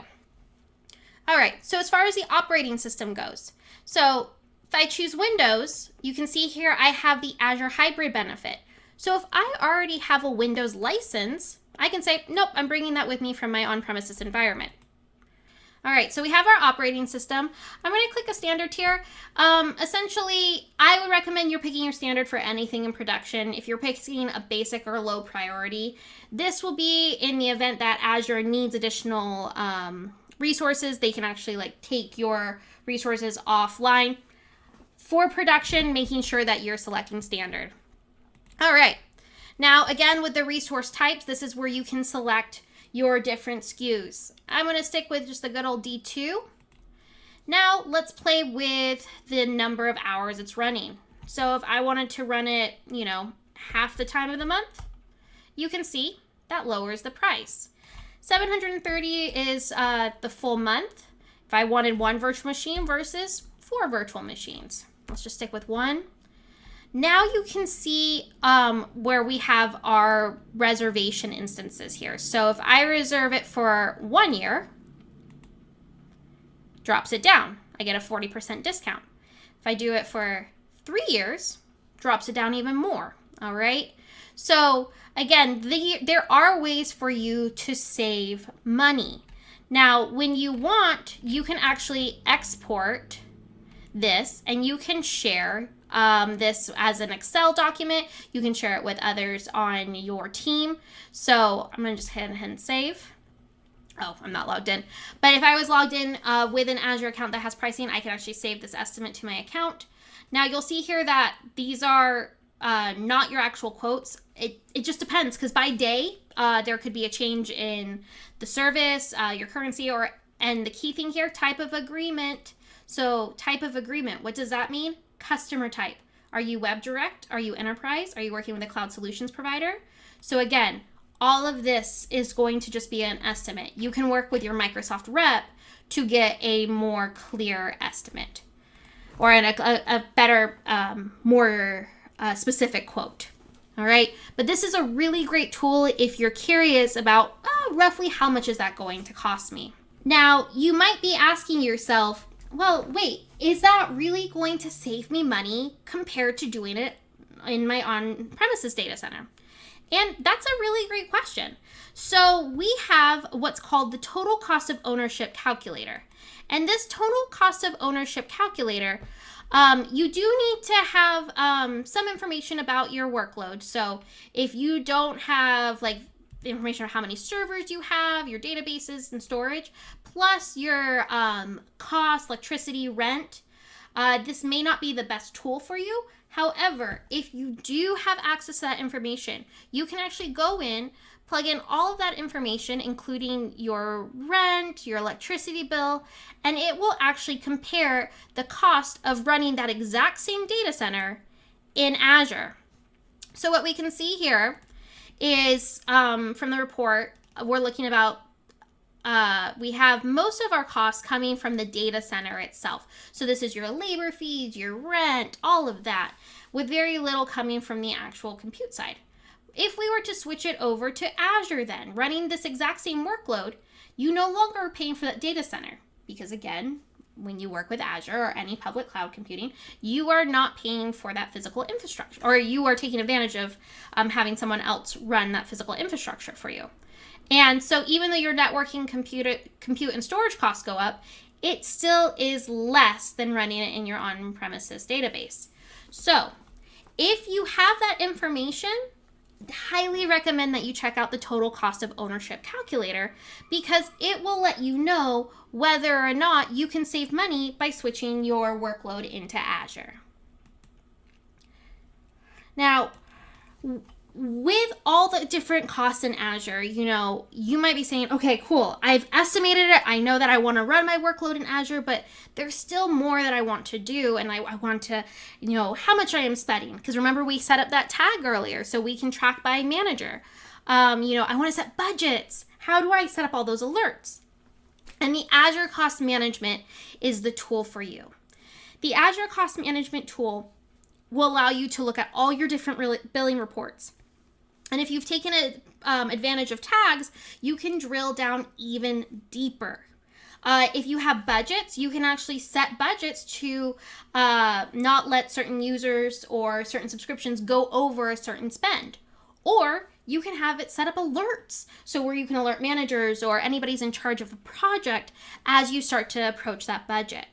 All right, so as far as the operating system goes, so if I choose Windows, you can see here I have the Azure Hybrid benefit. So if I already have a Windows license, I can say, nope, I'm bringing that with me from my on-premises environment. All right, so we have our operating system. I'm going to click a standard tier. Essentially, I would recommend you're picking your standard for anything in production. If you're picking a basic or low priority, this will be in the event that Azure needs additional resources. They can actually take your resources offline. For production, making sure that you're selecting standard. All right, now again with the resource types, this is where you can select your different SKUs. I'm going to stick with just the good old D2. Now let's play with the number of hours it's running. So if I wanted to run it, half the time of the month, you can see that lowers the price. 730 is the full month. If I wanted one virtual machine versus 4 virtual machines. Let's just stick with 1. Now you can see where we have our reservation instances here. So if I reserve it for 1 year, drops it down. I get a 40% discount. If I do it for 3 years, drops it down even more. All right. So again, there are ways for you to save money. Now, when you want, you can actually export this and you can share this as an Excel document. You can share it with others on your team. So I'm going to just hit and save. Oh, I'm not logged in. But if I was logged in with an Azure account that has pricing, I can actually save this estimate to my account. Now you'll see here that these are not your actual quotes. It just depends, because by day, there could be a change in the service, your currency, and the key thing here, type of agreement. So type of agreement, what does that mean? Customer type. Are you web direct? Are you enterprise? Are you working with a cloud solutions provider? So again, all of this is going to just be an estimate. You can work with your Microsoft rep to get a more clear estimate or a better, more specific quote. All right. But this is a really great tool if you're curious about roughly how much is that going to cost me. Now, you might be asking yourself, well, wait, is that really going to save me money compared to doing it in my on-premises data center? And that's a really great question. So we have what's called the total cost of ownership calculator. And this total cost of ownership calculator, you do need to have some information about your workload. So if you don't have information on how many servers you have, your databases and storage, plus your cost, electricity, rent, this may not be the best tool for you. However, if you do have access to that information, you can actually go in, plug in all of that information, including your rent, your electricity bill, and it will actually compare the cost of running that exact same data center in Azure. So what we can see here is from the report, we're looking about we have most of our costs coming from the data center itself. So this is your labor fees, your rent, all of that, with very little coming from the actual compute side. If we were to switch it over to Azure then, running this exact same workload, you no longer are paying for that data center. Because again, when you work with Azure or any public cloud computing, you are not paying for that physical infrastructure, or you are taking advantage of having someone else run that physical infrastructure for you. And so even though your networking, compute and storage costs go up, it still is less than running it in your on-premises database. So if you have that information, highly recommend that you check out the total cost of ownership calculator, because it will let you know whether or not you can save money by switching your workload into Azure. Now, with all the different costs in Azure, you might be saying, okay, cool, I've estimated it. I know that I want to run my workload in Azure, but there's still more that I want to do. And I want to, how much I am spending. Because remember, we set up that tag earlier so we can track by manager. I want to set budgets. How do I set up all those alerts? And the Azure Cost Management is the tool for you. The Azure Cost Management tool will allow you to look at all your different billing reports. And if you've taken advantage of tags, you can drill down even deeper. If you have budgets, you can actually set budgets to not let certain users or certain subscriptions go over a certain spend. Or you can have it set up alerts, so where you can alert managers or anybody's in charge of a project as you start to approach that budget.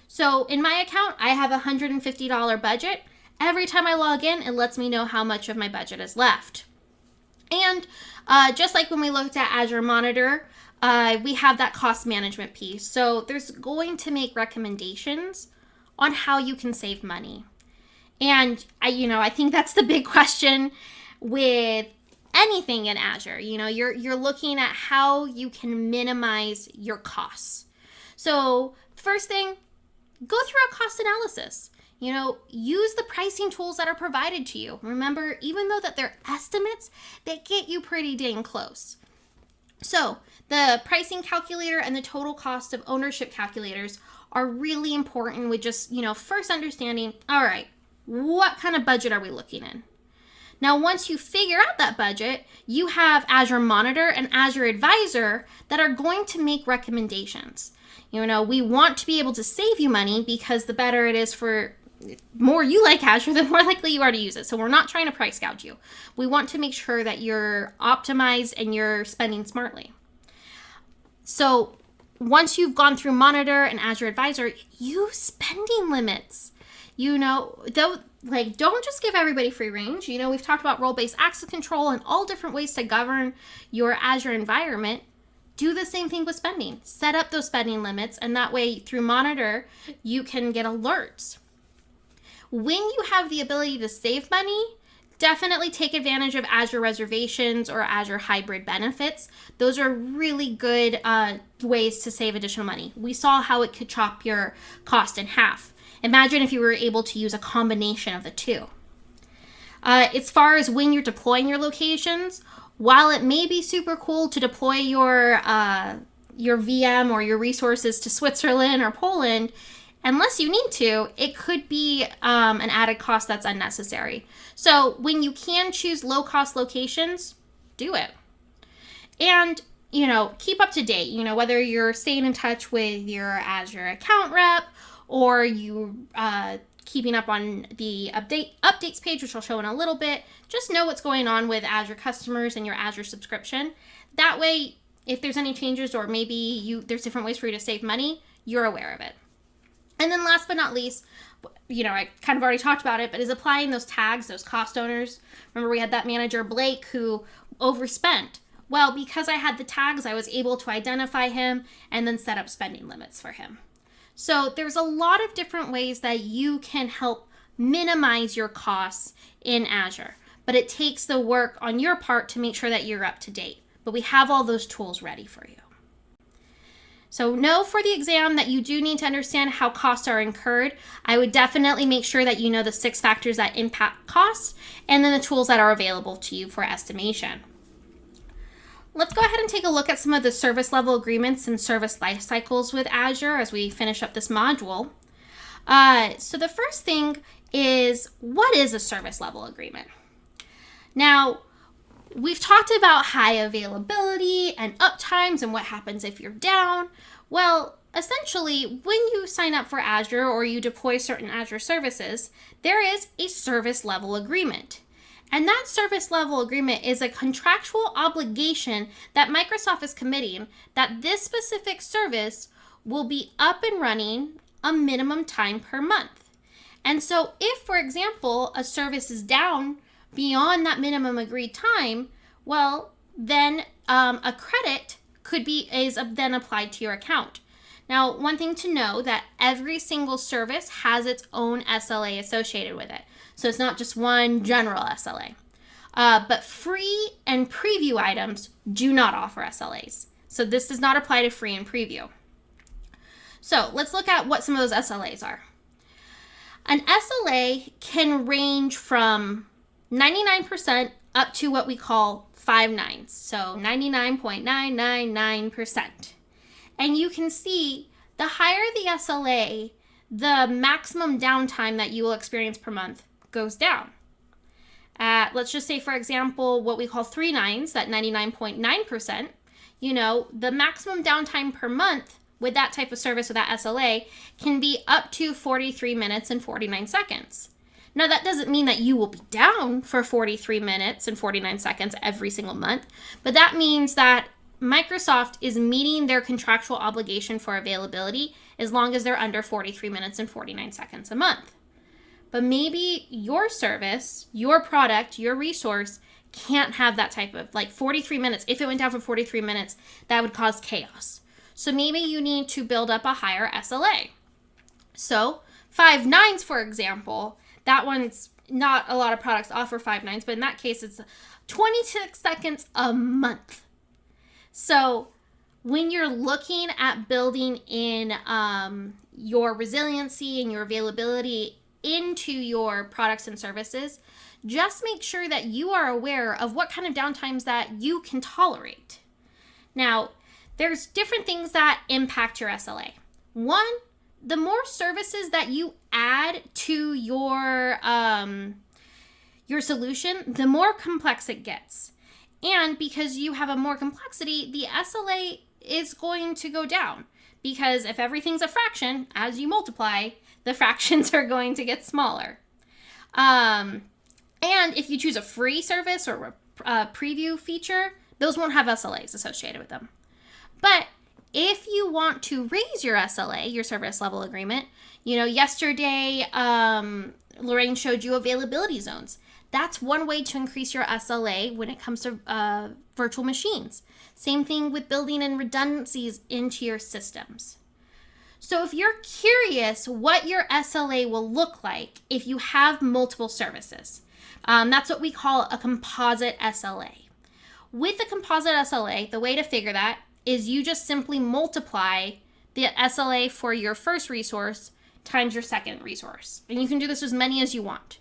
So in my account, I have a $150 budget. Every time I log in, it lets me know how much of my budget is left. And just like when we looked at Azure Monitor, we have that cost management piece. So there's going to make recommendations on how you can save money. And I think that's the big question with anything in Azure. You're looking at how you can minimize your costs. So first thing, go through a cost analysis. Use the pricing tools that are provided to you. Remember, even though that they're estimates, they get you pretty dang close. So the pricing calculator and the total cost of ownership calculators are really important with just, first understanding, all right, what kind of budget are we looking in? Now, once you figure out that budget, you have Azure Monitor and Azure Advisor that are going to make recommendations. We want to be able to save you money because the better it is for more you like Azure, the more likely you are to use it. So we're not trying to price gouge you. We want to make sure that you're optimized and you're spending smartly. So once you've gone through Monitor and Azure Advisor, use spending limits. Don't just give everybody free range. We've talked about role-based access control and all different ways to govern your Azure environment. Do the same thing with spending. Set up those spending limits, and that way through Monitor, you can get alerts. When you have the ability to save money, definitely take advantage of Azure Reservations or Azure Hybrid Benefits. Those are really good ways to save additional money. We saw how it could chop your cost in half. Imagine if you were able to use a combination of the two. As far as when you're deploying your locations, while it may be super cool to deploy your VM or your resources to Switzerland or Poland, unless you need to, it could be an added cost that's unnecessary. So when you can choose low-cost locations, do it. And, keep up to date, whether you're staying in touch with your Azure account rep or you keeping up on the updates page, which I'll show in a little bit. Just know what's going on with Azure customers and your Azure subscription. That way, if there's any changes or maybe there's different ways for you to save money, you're aware of it. And then last but not least, I kind of already talked about it, but is applying those tags, those cost owners. Remember we had that manager, Blake, who overspent. Well, because I had the tags, I was able to identify him and then set up spending limits for him. So there's a lot of different ways that you can help minimize your costs in Azure, but it takes the work on your part to make sure that you're up to date. But we have all those tools ready for you. So know for the exam that you do need to understand how costs are incurred. I would definitely make sure that you know the 6 factors that impact costs and then the tools that are available to you for estimation. Let's go ahead and take a look at some of the service level agreements and service life cycles with Azure as we finish up this module. So the first thing is, what is a service level agreement? Now, we've talked about high availability and uptimes and what happens if you're down. Well, essentially, when you sign up for Azure or you deploy certain Azure services, there is a service level agreement. And that service level agreement is a contractual obligation that Microsoft is committing that this specific service will be up and running a minimum time per month. And so if, for example, a service is down beyond that minimum agreed time, well, then a credit is then applied to your account. Now, one thing to know that every single service has its own SLA associated with it. So it's not just one general SLA. But free and preview items do not offer SLAs. So this does not apply to free and preview. So let's look at what some of those SLAs are. An SLA can range from 99% up to what we call 5 nines, so 99.999%. And you can see the higher the SLA, the maximum downtime that you will experience per month goes down. Let's just say, for example, what we call 3 nines, that 99.9%, the maximum downtime per month with that type of service with that SLA can be up to 43 minutes and 49 seconds. Now, that doesn't mean that you will be down for 43 minutes and 49 seconds every single month, but that means that Microsoft is meeting their contractual obligation for availability as long as they're under 43 minutes and 49 seconds a month. But maybe your service, your product, your resource can't have that type of 43 minutes. If it went down for 43 minutes, that would cause chaos. So maybe you need to build up a higher SLA. So 5 nines, for example, that one's not a lot of products offer 5 nines, but in that case, it's 26 seconds a month. So when you're looking at building in your resiliency and your availability into your products and services, just make sure that you are aware of what kind of downtimes that you can tolerate. Now, there's different things that impact your SLA. One, the more services that you add to your solution, the more complex it gets. And because you have a more complexity, the SLA is going to go down. Because if everything's a fraction, as you multiply, the fractions are going to get smaller. And if you choose a free service or a preview feature, those won't have SLAs associated with them. But if you want to raise your SLA, your service level agreement, yesterday Lorraine showed you availability zones. That's one way to increase your SLA when it comes to virtual machines. Same thing with building in redundancies into your systems. So if you're curious what your SLA will look like if you have multiple services, that's what we call a composite SLA. With the composite SLA, the way to figure that is you just simply multiply the SLA for your first resource times your second resource. And you can do this as many as you want.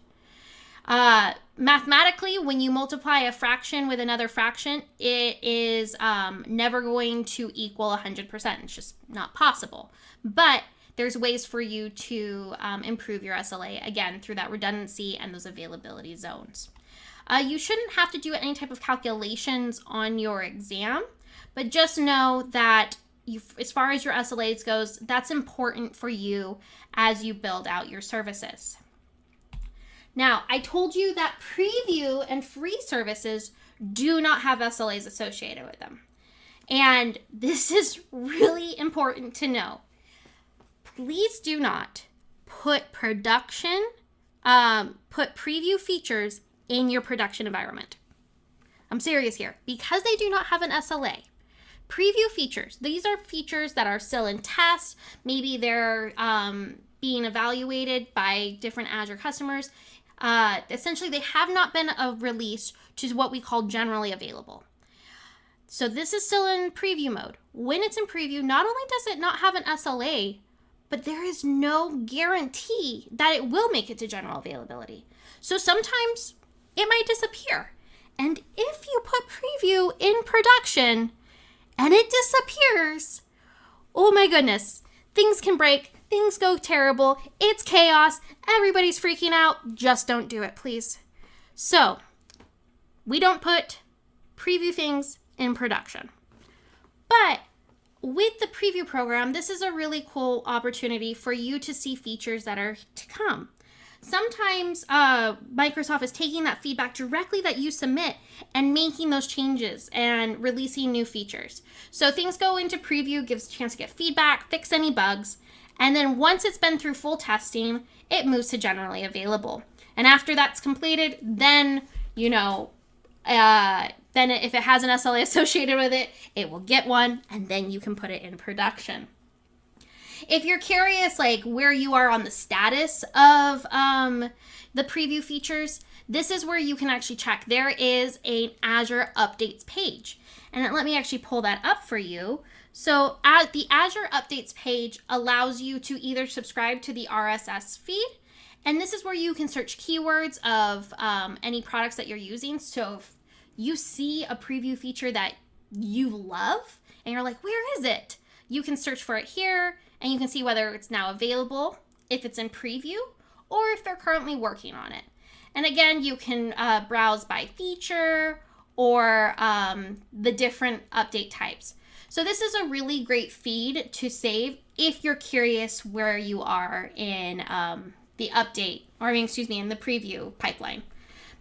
Mathematically, when you multiply a fraction with another fraction, it is never going to equal 100%. It's just not possible. But there's ways for you to improve your SLA, again, through that redundancy and those availability zones. You shouldn't have to do any type of calculations on your exam, but just know that as far as your SLAs goes, that's important for you as you build out your services. Now, I told you that preview and free services do not have SLAs associated with them. And this is really important to know. Please do not put preview features in your production environment. I'm serious here. Because they do not have an SLA, preview features, these are features that are still in test. Maybe they're being evaluated by different Azure customers. Essentially, they have not been released to what we call generally available. So this is still in preview mode. When it's in preview, not only does it not have an SLA, but there is no guarantee that it will make it to general availability. So sometimes it might disappear. And if you put preview in production and it disappears, oh my goodness, things can break. Things go terrible. It's chaos. Everybody's freaking out. Just don't do it, please. So, we don't put preview things in production. But with the preview program, this is a really cool opportunity for you to see features that are to come. Sometimes Microsoft is taking that feedback directly that you submit and making those changes and releasing new features. So things go into preview, gives a chance to get feedback, fix any bugs. And then once it's been through full testing, it moves to generally available. And after that's completed, then, then if it has an SLA associated with it, it will get one, and then you can put it in production. If you're curious, like where you are on the status of the preview features, this is where you can actually check. There is an Azure Updates page. And let me actually pull that up for you. So the Azure Updates page allows you to either subscribe to the RSS feed, and this is where you can search keywords of any products that you're using. So if you see a preview feature that you love and you're like, where is it? You can search for it here, and you can see whether it's now available, if it's in preview, or if they're currently working on it. And again, you can browse by feature or the different update types. So this is a really great feed to save if you're curious where you are in the update, or in the preview pipeline.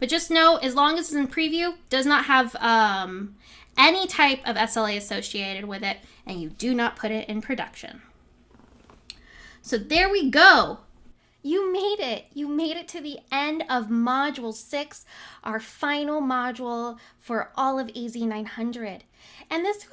But just know, as long as it's in preview, does not have any type of SLA associated with it, and you do not put it in production. So there we go. You made it. You made it to the end of Module 6, our final module for all of AZ900. And this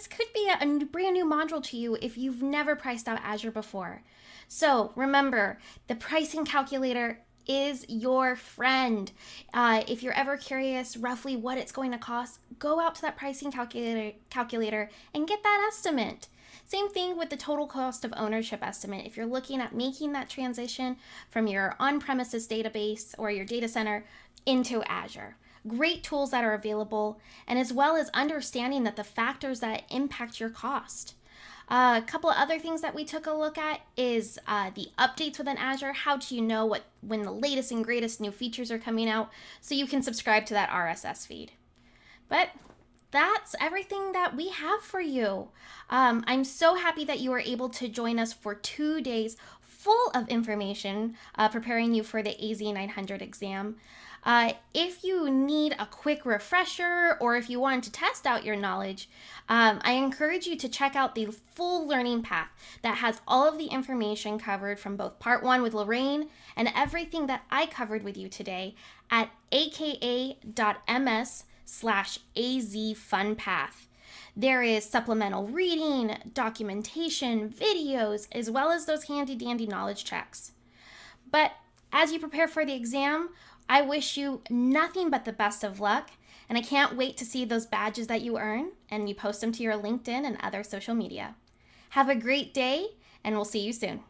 could be a brand new module to you if you've never priced out Azure before. So remember, the pricing calculator is your friend. If you're ever curious roughly what it's going to cost, go out to that pricing calculator and get that estimate. Same thing with the total cost of ownership estimate. If you're looking at making that transition from your on-premises database or your data center into Azure. Great tools that are available, and as well as understanding that the factors that impact your cost. A couple of other things that we took a look at is the updates within Azure. How do you know when the latest and greatest new features are coming out, so you can subscribe to that RSS feed. But that's everything that we have for you. I'm so happy that you were able to join us for 2 days full of information preparing you for the AZ900 exam. If you need a quick refresher, or if you wanted to test out your knowledge, I encourage you to check out the full learning path that has all of the information covered from both Part 1 with Lorraine and everything that I covered with you today at aka.ms/azfunpath. There is supplemental reading, documentation, videos, as well as those handy dandy knowledge checks. But as you prepare for the exam, I wish you nothing but the best of luck, and I can't wait to see those badges that you earn and you post them to your LinkedIn and other social media. Have a great day, and we'll see you soon.